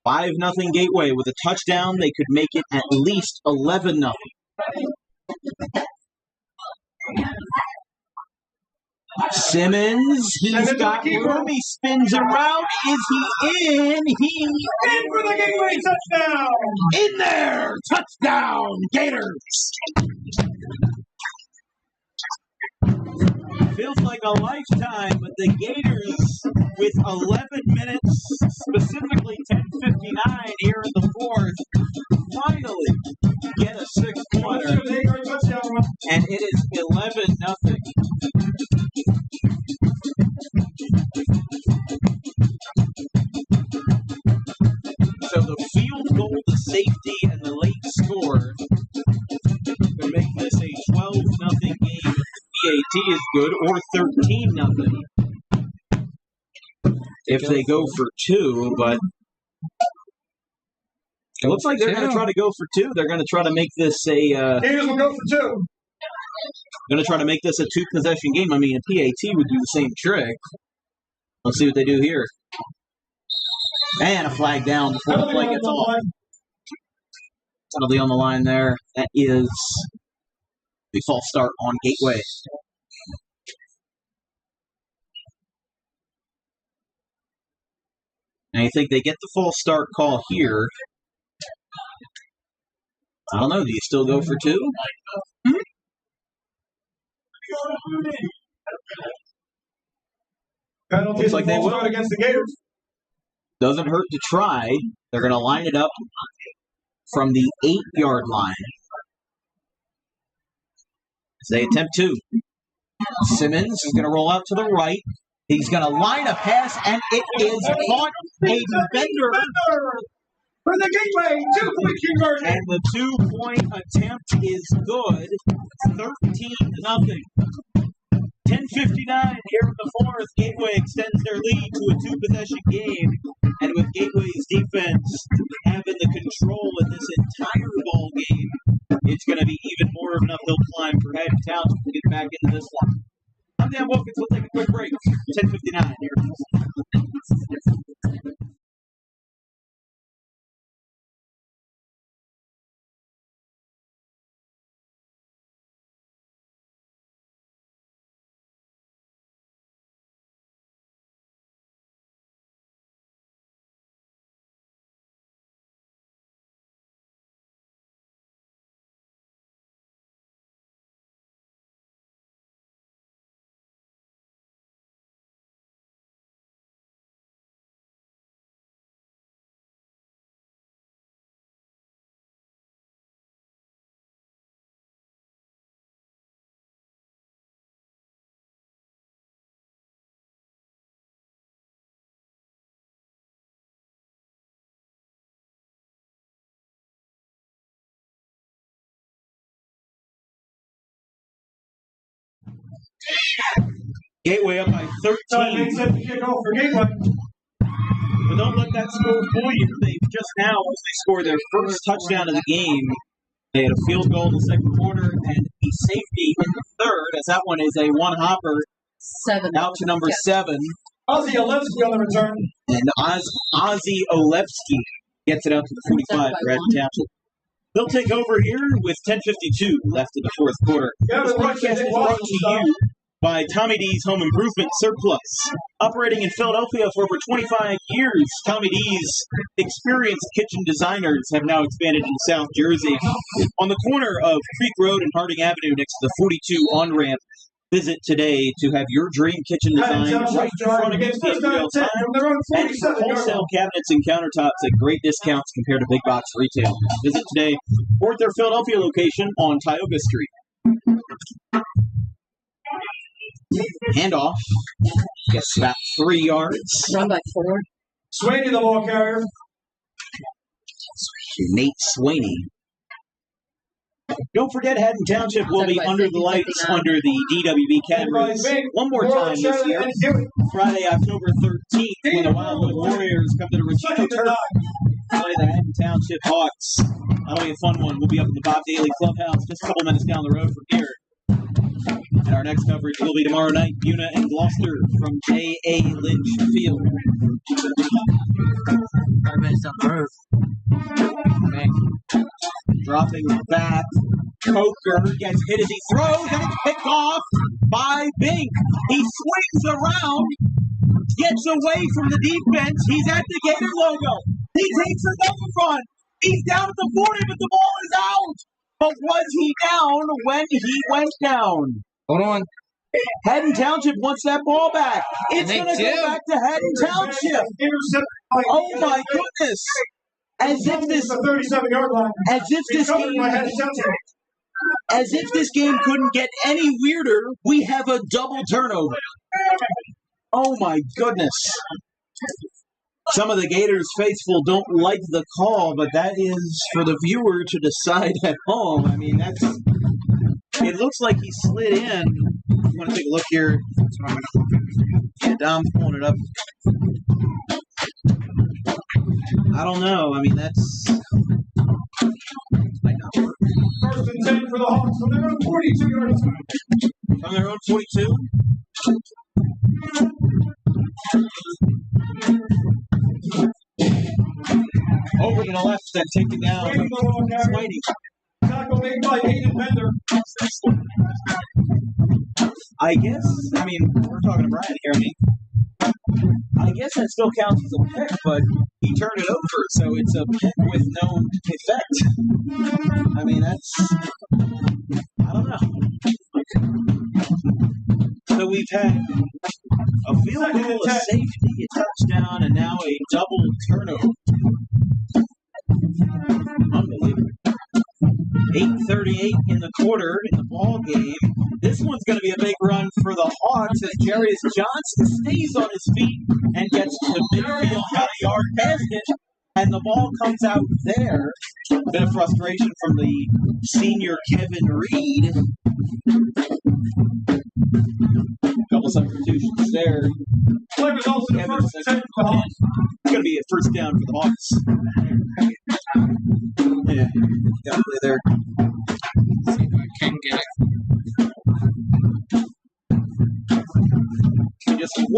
Five 0 Gateway with a touchdown. They could make it at least 11-0. Simmons, he's got room. He spins around. Is he in? He in for the Gateway touchdown. In there, touchdown, Gators. Feels like a lifetime, but the Gators with 11 minutes, specifically 10:59 here in the fourth, finally get a 6-pointer, and it is 11-0. So the field goal, the safety, and the late score can make this a 12-0 game. PAT is good, or 13-0 if they go for two, but it looks like they're going to try to go for two. They're going to try to make this a Gators will go for two. Going to try to make this a two-possession game. I mean, a PAT would do the same trick. Let's see what they do here. And a flag down before the play gets off. Penalty on the line there. That is a false start on Gateway. And I think they get the false start call here. I don't know. Do you still go for two? Penalty Looks like they will against the Gators. Doesn't hurt to try. They're going to line it up from the 8-yard line. As they attempt two. Simmons is going to roll out to the right. He's going to line a pass, and it is caught. A defender for the Gateway, 2-point conversion. And the 2-point attempt is good. 13-0. 10:59 here in the fourth. Gateway extends their lead to a two-possession game. And with Gateway's defense having the control in this entire ball game, it's going to be even more of an uphill climb for Haddon Township to get back into this one. Calm down, Wilkins. We'll take a quick break. 10:59. Here it is. Gateway up by 13. But don't let that score fool you. They've just now, once they scored their first touchdown of the game, they had a field goal in the second quarter and a safety in the third, as that one is a one-hopper 7. out to number 7. Ozzy Olewski on the return. And Ozzy Olewski gets it out to the 45 for Haddon Township. They'll take over here with 10:52 left in the fourth quarter. This broadcast is brought to you by Tommy D's Home Improvement Surplus. Operating in Philadelphia for over 25 years, Tommy D's experienced kitchen designers have now expanded into South Jersey. On the corner of Creek Road and Harding Avenue next to the 42 on-ramp, visit today to have your dream kitchen design right in front of you in real time. And wholesale cabinets and countertops at great discounts compared to big box retail. Visit today or at their Philadelphia location on Tioga Street. Handoff. Gets about 3 yards. Run by 4. Swaney, the ball carrier. Nate Swaney. Don't forget, Haddon Township will be under the lights under the DWB cameras one more time this year. Friday, October 13th, when the Wildwood Warriors come to the Rachito Turf play the Haddon Township Hawks. That'll be a fun one. We'll be up in the Bob Daly Clubhouse just a couple minutes down the road from here. And our next coverage will be tomorrow night, Buna and Gloucester from J.A. Lynch Field. 5 minutes down the road. Dropping back, Coker gets hit as he throws, and it's picked off by Bink. He swings around, gets away from the defense. He's at the Gator logo. He takes another run. He's down at the 40, but the ball is out. But was he down when he went down? Hold on. Haddon Township wants that ball back. It's going to go back to Haddon Township. Oh my goodness. As if this 37-yard line. As if this game couldn't get any weirder, we have a double turnover. Oh my goodness. Some of the Gators faithful don't like the call, but that is for the viewer to decide at home. I mean, it looks like he slid in. I want to take a look here. Yeah, Dom's pulling it up. I don't know. I mean, that's... First and 10 for the Hawks from their own 42 yards. From their own 42? Over to the left, then taking down Swaney. Tackle made by Aiden Bender. I mean, we're talking to Brian here. I guess that still counts as a pick, but he turned it over, so it's a pick with no effect. I mean, I don't know. So we've had a field goal, a safety, a touchdown, and now a double turnover. Unbelievable. 8:38 in the quarter in the ball game. This one's going to be a big run for the Hawks as Jarius Johnson stays on his feet and gets to midfield, about a yard past it, and the ball comes out there. A bit of frustration from the senior Kevin Reed. A couple substitutions there. Play results in the first and 10 for the Hawks. It's going to be a first down for the Hawks. Yeah, got to play there. See if I can get it.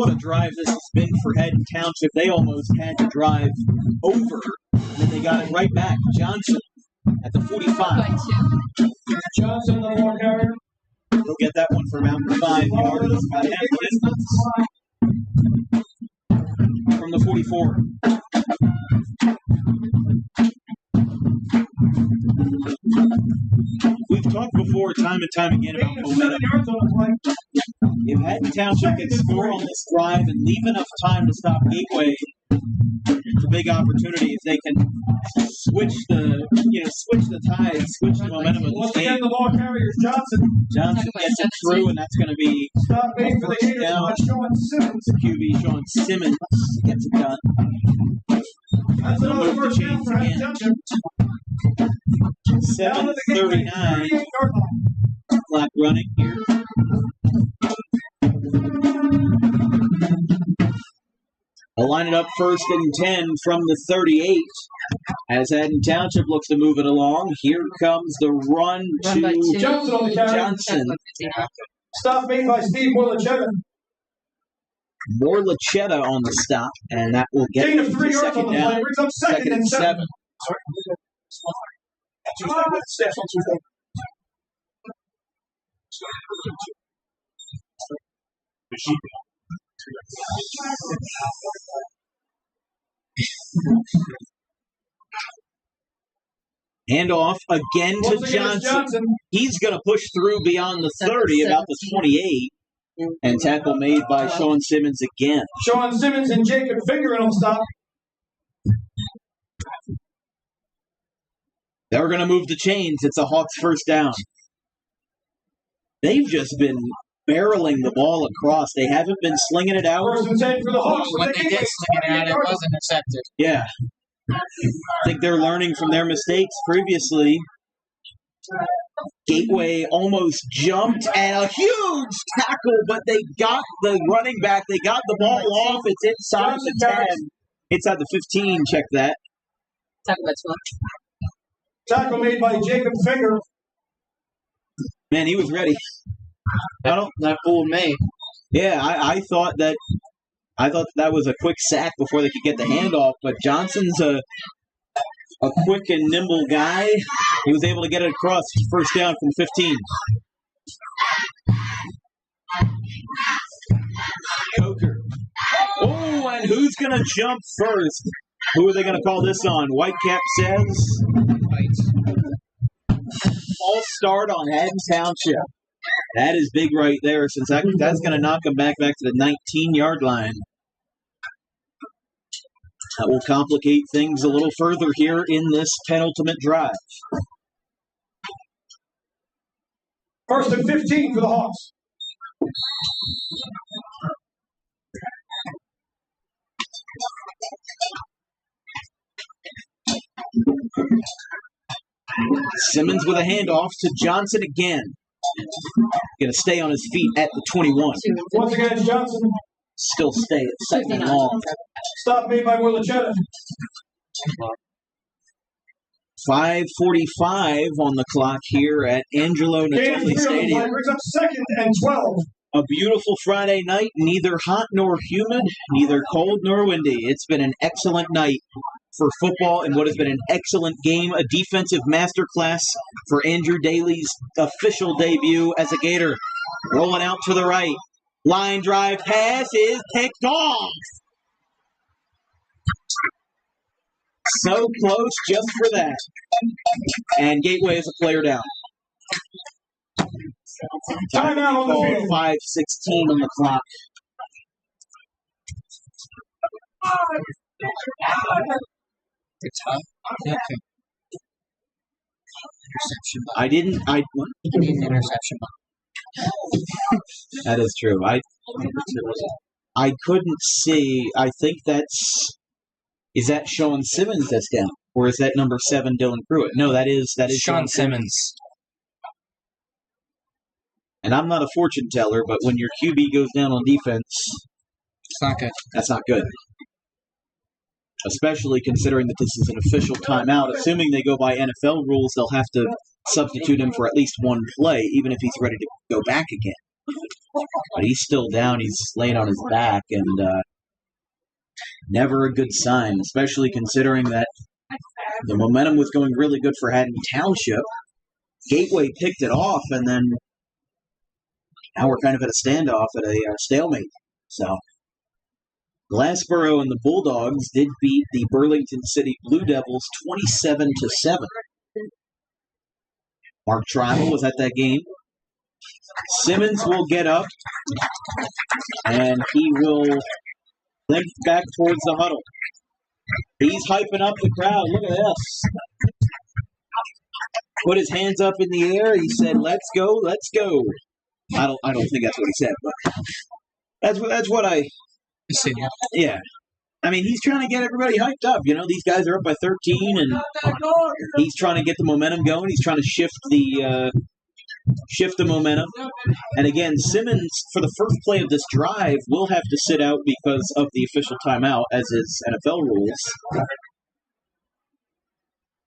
What a drive this has been for Haddon Township. They almost had to drive over, and then they got it right back. Johnson at the 45. Johnson, the ball carrier. He'll get that one for about 5 yards, about half distance from the 44. We've talked before, time and time again, about momentum. If Haddon Township can score on this drive and leave enough time to stop Gateway, it's a big opportunity if they can switch the tide, switch the momentum of Once this again, game. the ball carrier is Johnson. Johnson gets it through, and that's going to be Stop being for the Gators down. by Sean Simmons. QB Sean Simmons gets it done. That's another Move the first down chains for Haddon again. Township. Down to the Gateway 7:39. 38-yard line. Clock running here. They'll line it up 1st and 10 from the 38 as Haddon Township looks to move it along. Here comes the run Run by to two. Johnson on the carry. Johnson. Stop made by Steve Morlachetta. More Lachetta on the stop, and that will get Gain of them 3 to yards on second the play. down. Brings up second and 7. Handoff again to Once again, it's Johnson. He's going to push through beyond the 30, about the 28. And tackle made by Sean Simmons again. Sean Simmons and Jacob Finger on stop. They're going to move the chains. It's a Hawks first down. They've just been barreling the ball across. They haven't been slinging it out. 1st and 10 for the Hawks. When they did sling it out, it was intercepted. Yeah. I think they're learning from their mistakes previously. Gateway almost jumped and a huge tackle, but they got the running back. They got the ball off. It's inside the 10. Inside the 15. Check that. Tackle by 12. Tackle made by Jacob Finger. Man, he was ready. That fooled me. Yeah, I thought that was a quick sack before they could get the handoff, but Johnson's a quick and nimble guy. He was able to get it across first down from 15. Coker. Oh, and who's going to jump first? Who are they going to call this on? Whitecap says. False start on Haddon Township. That is big right there, since that's going to knock them back to the 19-yard line. That will complicate things a little further here in this penultimate drive. 1st and 15 for the Hawks. Simmons with a handoff to Johnson again. Going to stay on his feet at the 21. Once again, it's Johnson. Still stay at second and long. Stop made by Morlachetta. 5:45 on the clock here at Angelo Gain of 3 Natoli on the play. Stadium. Brings up 2nd and 12. A beautiful Friday night, neither hot nor humid, neither cold nor windy. It's been an excellent night for football and what has been an excellent game, a defensive masterclass for Andrew Daly's official debut as a Gator. Rolling out to the right. Line drive pass is picked off. So close just for that. And Gateway is a player down. Timeout on the field. 5:16 on the clock. It's tough. Okay. Interception. What? Interception. That is true. I couldn't see. I think is that Sean Simmons that's down, or is that number 7 Dylan Pruitt? No, that is Sean Simmons. And I'm not a fortune teller, but when your QB goes down on defense, It's not good. that's not good. Especially considering that this is an official timeout. Assuming they go by NFL rules, they'll have to substitute him for at least one play, even if he's ready to go back again. But he's still down. He's laying on his back, and never a good sign, especially considering that the momentum was going really good for Haddon Township. Gateway picked it off, and then now we're kind of at a standoff, at a stalemate. So Glassboro and the Bulldogs did beat the Burlington City Blue Devils 27-7. Mark Tribal was at that game. Simmons will get up, and he will limp back towards the huddle. He's hyping up the crowd. Look at this. Put his hands up in the air. He said, "Let's go, let's go." I don't think that's what he said, but that's what I. Yeah. I mean, he's trying to get everybody hyped up. You know, these guys are up by 13, and he's trying to get the momentum going. He's trying to shift the momentum. And again, Simmons, for the first play of this drive, will have to sit out because of the official timeout, as is NFL rules.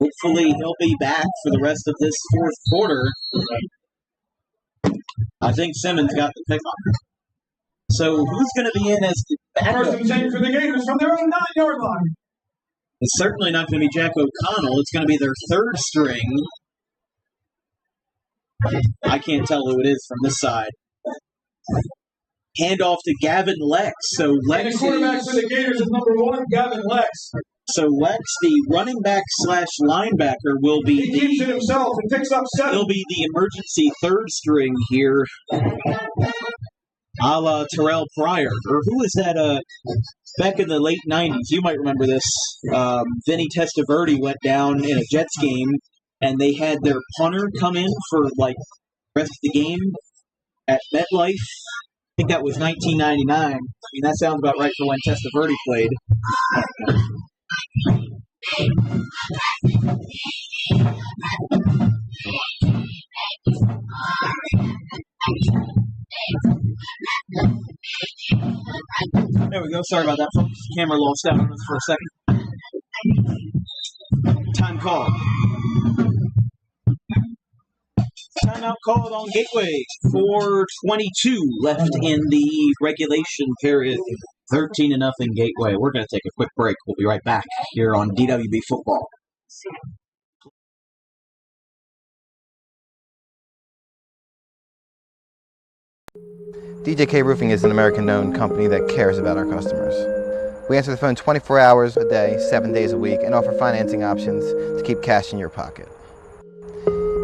Hopefully, he'll be back for the rest of this fourth quarter. I think Simmons got the pick on it. So who's going to be in as the backup? First and 10 for the Gators from their own 9-yard line. It's certainly not going to be Jack O'Connell. It's going to be their third string. I can't tell who it is from this side. Handoff to Gavin Lex. So Lex, and the quarterback for the Gators is number 1, Gavin Lex. So Lex, the running back / linebacker, will be he keeps it himself and picks up 7. He'll be the emergency third string here, a la Terrell Pryor. Or who is that? Back in the late 90s, you might remember this. Vinny Testaverde went down in a Jets game, and they had their punter come in for like the rest of the game at MetLife. I think that was 1999. I mean, that sounds about right for when Testaverde played. There we go. Sorry about that, folks. Camera lost out on us for a second. Time call. Timeout called on Gateway. 4:22 left in the regulation period. 13-0 Gateway. We're going to take a quick break. We'll be right back here on DWB Football. DJK Roofing is an American-known company that cares about our customers. We answer the phone 24 hours a day, 7 days a week, and offer financing options to keep cash in your pocket.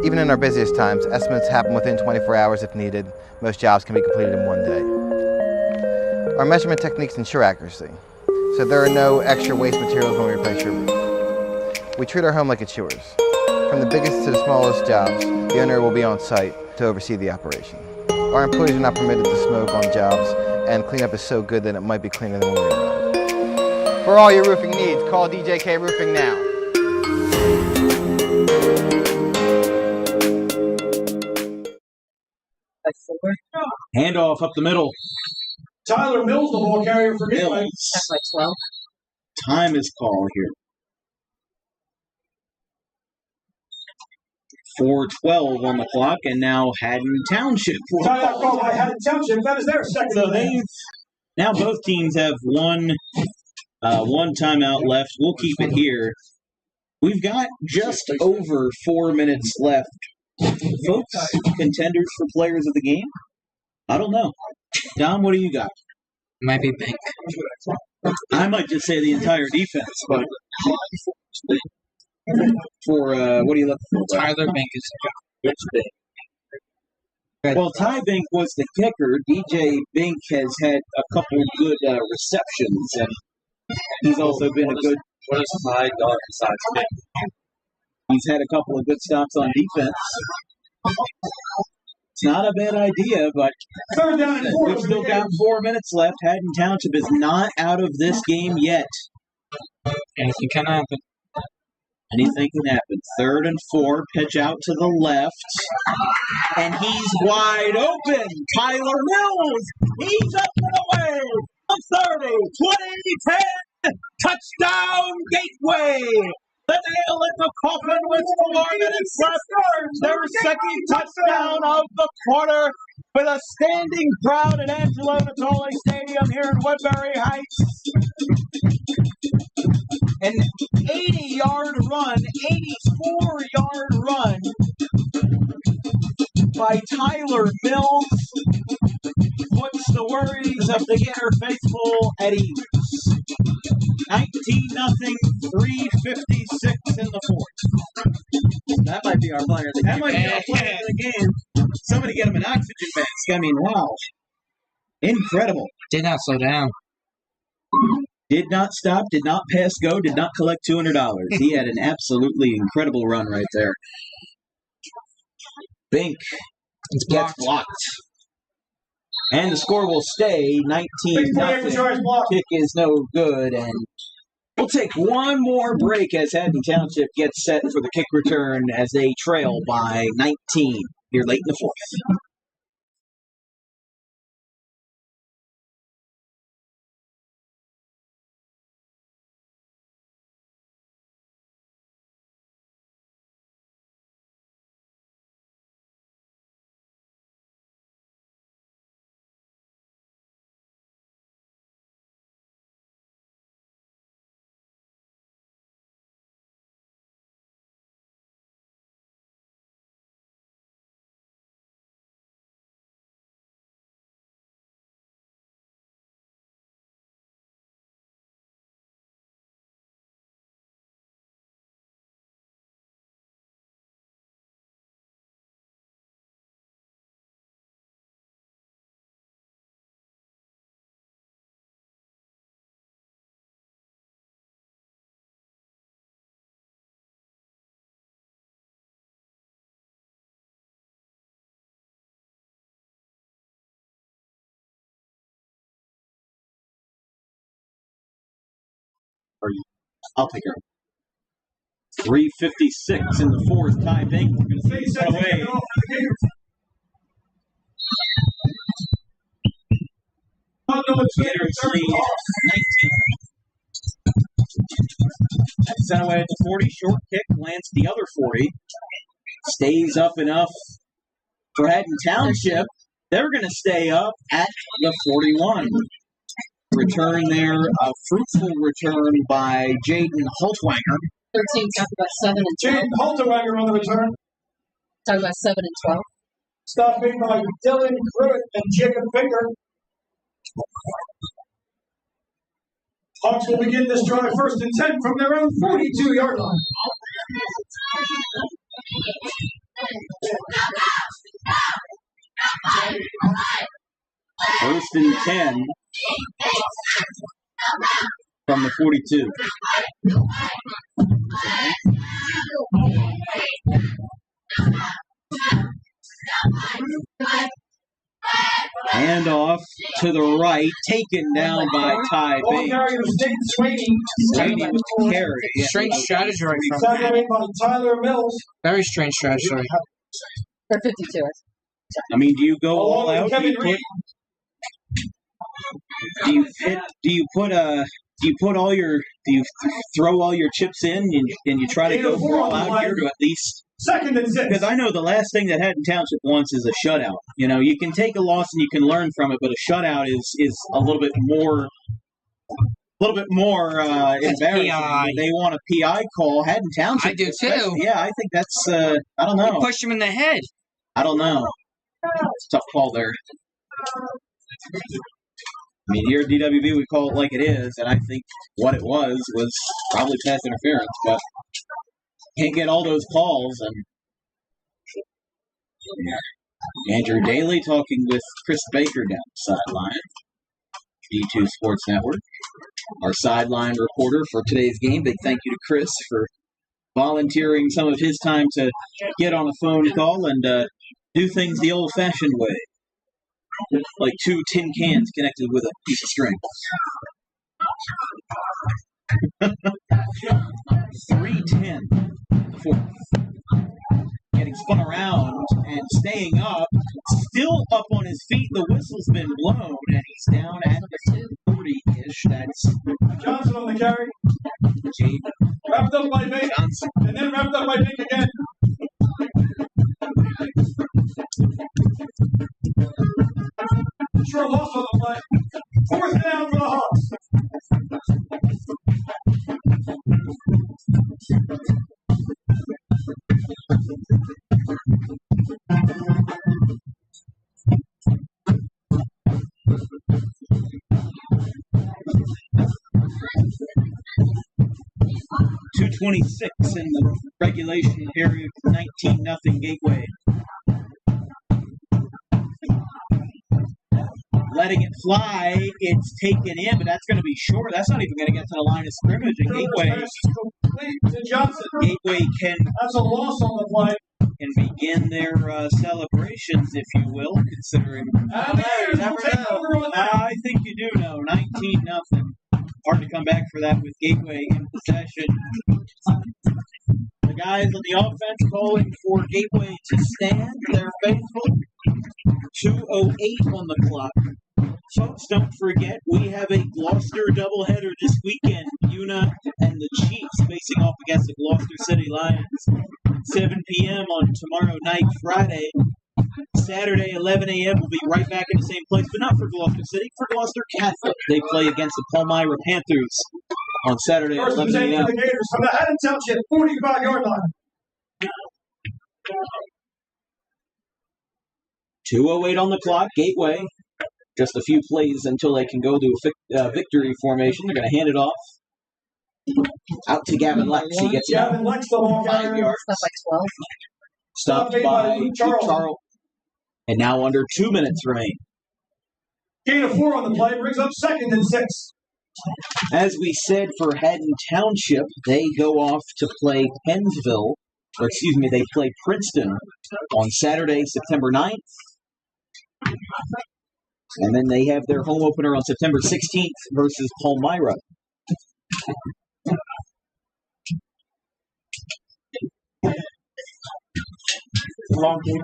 Even in our busiest times, estimates happen within 24 hours if needed. Most jobs can be completed in 1 day. Our measurement techniques ensure accuracy, so there are no extra waste materials when we replace your roof. We treat our home like it's yours. From the biggest to the smallest jobs, the owner will be on site to oversee the operation. Our employees are not permitted to smoke on jobs, and cleanup is so good that it might be cleaner than when we arrive. For all your roofing needs, call DJK Roofing now. Handoff up the middle. Tyler Mills, the ball carrier for Gateway. That's like 12. Time is called here. 4:12 on the clock, and now Haddon Township. Timeout called by Haddon Township. That is their second. So now both teams have one timeout left. We'll keep it here. We've got just over 4 minutes left. Folks, contenders for players of the game? I don't know. Dom, what do you got? Might be Bank. I might just say the entire defense, but for what do you look for? Tyler Bank is Well, Ty Bink was the kicker. DJ Bink has had a couple good receptions, and he's also been a good. What is Ty done besides Bink? He's had a couple of good stops on defense. It's not a bad idea, but Third down and 4. we've still got 4 minutes left. Haddon Township is not out of this game yet. anything can happen. Anything can happen. 3rd and 4, pitch out to the left, and he's wide open. Tyler Mills, he's up and away. 30, 20, 10, touchdown Gateway. The nail in the coffin with 4 minutes left. Their second touchdown of the quarter. with a standing crowd at Angelo Natoli Stadium here in Woodbury Heights. An 80-yard run, 84-yard run by Tyler Mills puts the worries of the Gator faithful at ease. 19-0, 3:56 in the fourth. That might be our player of the game. That might be our player of the game. Somebody get him an oxygen mask. I mean, wow. Incredible. Did not slow down. Did not stop, did not pass go, did not collect $200. He had an absolutely incredible run right there. Bink gets blocked. And the score will stay 19-0. Kick is no good, and we'll take one more break as Haddon Township gets set for the kick return as they trail by 19 here late in the fourth. I'll take her. 3:56 in the fourth. Ty Bink away. Gators lead 19. Sent away at the 40. Short kick lands the other 40. Stays up enough for Haddon Township. They're going to stay up at the 41. Return there, a fruitful return by Jaden Holtwanger. 13 talk about 7 and 12. Jaden Holtwanger on the return. Talk about 7 and 12. Stop being by Dylan Pruitt and Jacob Finger. Hawks will begin this drive first and 10 from their own 42-yard line. First and 10 from the 42. Hand off to the right, taken down by Ty Bink. Sweeney with the carry. Strange strategy right from Seconded by Tyler Mills. Very strange strategy. Or 52. I mean, do you go all out? Do you throw all your chips in and you try to go for all out here to at least second and 6? Because I know the last thing that Haddon Township wants is a shutout. You know, you can take a loss and you can learn from it, but a shutout is a little bit more embarrassing. PI. They want a PI call. Haddon Township. I do too. Yeah, I think that's I don't know. You push him in the head. I don't know. It's a tough call there. I mean, here at DWB, we call it like it is, and I think what it was probably pass interference, but can't get all those calls. And Andrew Daly talking with Chris Baker down the sideline. D2 Sports Network, our sideline reporter for today's game. Big thank you to Chris for volunteering some of his time to get on a phone call and do things the old-fashioned way. Like 2 tin cans connected with a piece of string. 3:10. The fourth. Getting spun around and staying up. Still up on his feet. The whistle's been blown, and he's down at the 40-ish. That's Johnson on the carry. Jaden Wrapped up by Bink. Johnson. And then wrapped up by Bink again. short loss on the play. 4th down for the Hawks. .226 in the regulation period, 19-0 Gateway. Letting it fly, it's taken in, but that's going to be short. That's not even going to get to the line of scrimmage. And Gateway, Gateway can That's a loss on the play. and begin their celebrations, if you will, considering. You never know. I think you do know. 19-0. Hard to come back for that with Gateway in possession. The guys on the offense calling for Gateway to stand. They're faithful. 2:08 on the clock. Folks, don't forget, we have a Gloucester doubleheader this weekend. Una and the Chiefs facing off against the Gloucester City Lions. 7 p.m. on tomorrow night, Friday. Saturday, 11 a.m. We'll be right back in the same place, but not for Gloucester City, for Gloucester Catholic. They play against the Palmyra Panthers on Saturday at First 11 possession a.m. for the Gators from the Haddon Township 45-yard line. 2:08 on the clock. Gateway. Just a few plays until they can go to a victory formation. They're going to hand it off. Out to Gavin Lex. He gets it out. Gavin Lex, the long 5 yards. Stuff like 12. Stopped by Luke Charles. And now under 2 minutes remain. Gain of 4 on the play, brings up 2nd and 6. As we said for Haddon Township, they go off to play Pennsville. Or excuse me, they play Princeton on Saturday, September 9th. And then they have their home opener on September 16th versus Palmyra. Long game.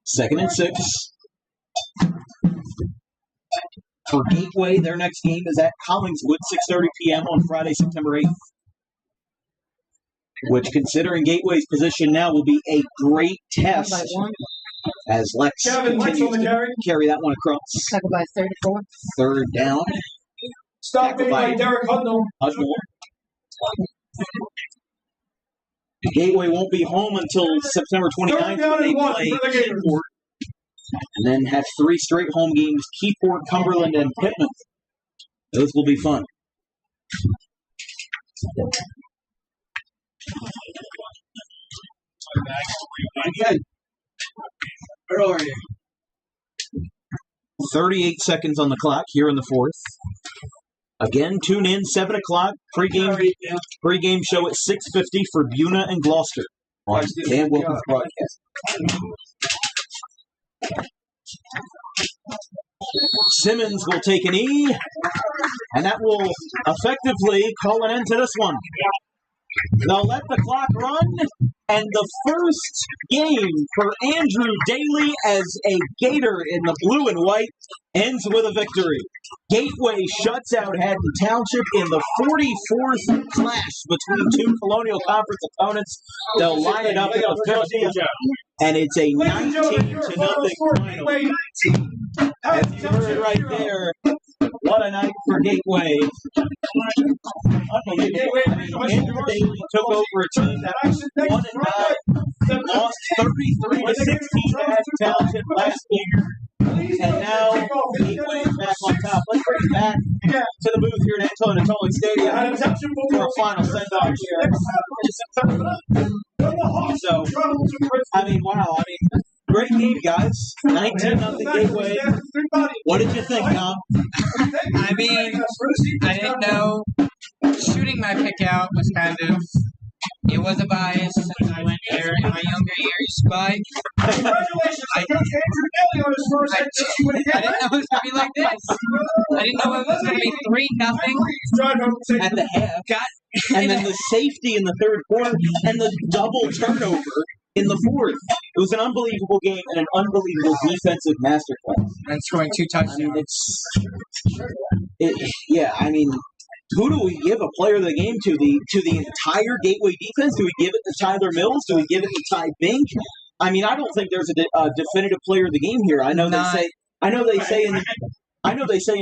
2nd and 6. For Gateway, their next game is at Collingswood, 6:30 p.m. on Friday, September 8th. Which, considering Gateway's position now, will be a great test as Lex Gavin Lex continues on the carry. to carry that one across. Talk about 34. 3rd down. Stop made by Derek Hudnall. Gateway won't be home until September 29th when they play Keyport. And then have 3 straight home games, Keyport, Cumberland, and Pittman. Those will be fun. Where are you? 38 seconds on the clock here in the 4th. Again, tune in, 7 o'clock, pregame show at 6:50 for Buna and Gloucester on Dan Wilkins broadcast. Simmons will take an E, and that will effectively call an end to this one. They'll let the clock run, and the first game for Andrew Daly as a Gator in the blue and white ends with a victory. Gateway shuts out Haddon Township in the 44th clash between 2 Colonial Conference opponents. They'll line it up at the 50th, and it's a 19-0 final. As you heard right there, what a night for Gateway. Unbelievable. Andrew Daly took over a team that was 1-9, lost 33-16 to Haddon Township last year. And now Gateway is back on top. Let's bring it back to the booth here at Antonio Stadium for a final send-off here. So, wow. Great game, guys. 19-0 Gateway. What did you think, Tom? I didn't know. Shooting my pick out was it was a bias since I went there in my younger years, but Congratulations to Coach Andrew Daly on his first head coaching I didn't know it was going to be like this. I didn't know it was going to be 3-0 at the half. And then the safety in the 3rd quarter, and the double turnover in the 4th. It was an unbelievable game and an unbelievable defensive masterclass. And scoring 2 touchdowns. Who do we give a player of the game to? The entire Gateway defense? Do we give it to Tyler Mills? Do we give it to Ty Bink? I mean, I don't think there's a definitive player of the game here. I know they say in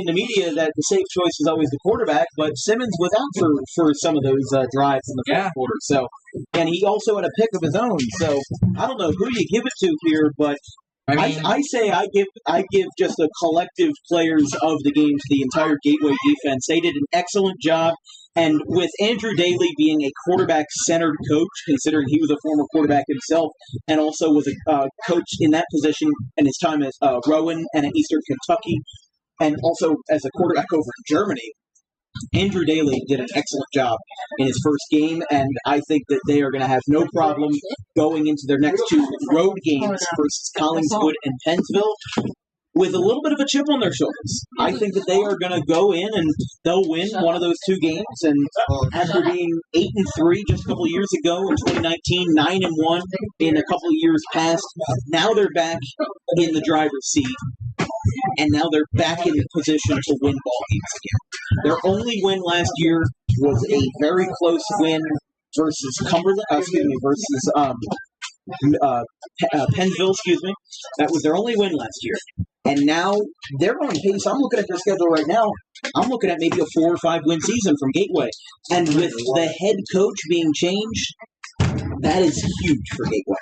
the media that the safe choice is always the quarterback, but Simmons was out for some of those drives in the fourth quarter. So, and he also had a pick of his own. So I don't know who you give it to here, but I say I give just the collective players of the game to the entire Gateway defense. They did an excellent job. And with Andrew Daly being a quarterback-centered coach, considering he was a former quarterback himself, and also was a coach in that position in his time at Rowan and at Eastern Kentucky, and also as a quarterback over in Germany, Andrew Daly did an excellent job in his first game, and I think that they are going to have no problem going into their next two road games versus Collingswood and Pennsville with a little bit of a chip on their shoulders. I think that they are going to go in and they'll win one of those two games. And after being 8-3 just a couple of years ago in 2019, 9-1 in a couple of years past, now they're back in the driver's seat. And now they're back in position to win ball games again. Their only win last year was a very close win versus Pennsville, That was their only win last year. And now they're on pace. I'm looking at their schedule right now. I'm looking at maybe a 4 or 5 win season from Gateway. And with the head coach being changed, that is huge for Gateway.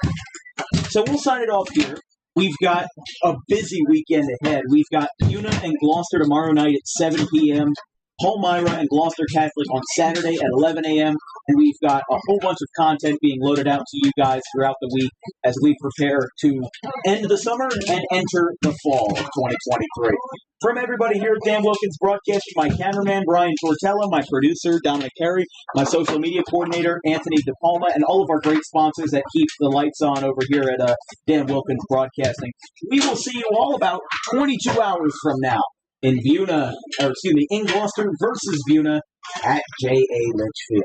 So we'll sign it off here. We've got a busy weekend ahead. We've got Una and Gloucester tomorrow night at 7 p.m., Palmyra and Gloucester Catholic on Saturday at 11 a.m., and we've got a whole bunch of content being loaded out to you guys throughout the week as we prepare to end the summer and enter the fall of 2023. From everybody here at Dan Wilkins Broadcasting, my cameraman, Brian Tortella, my producer, Dominic Carey, my social media coordinator, Anthony DePalma, and all of our great sponsors that keep the lights on over here at Dan Wilkins Broadcasting. We will see you all about 22 hours from now in Gloucester versus Buna at J.A. Litchfield.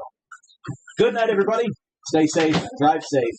Good night, everybody. Stay safe. Drive safe.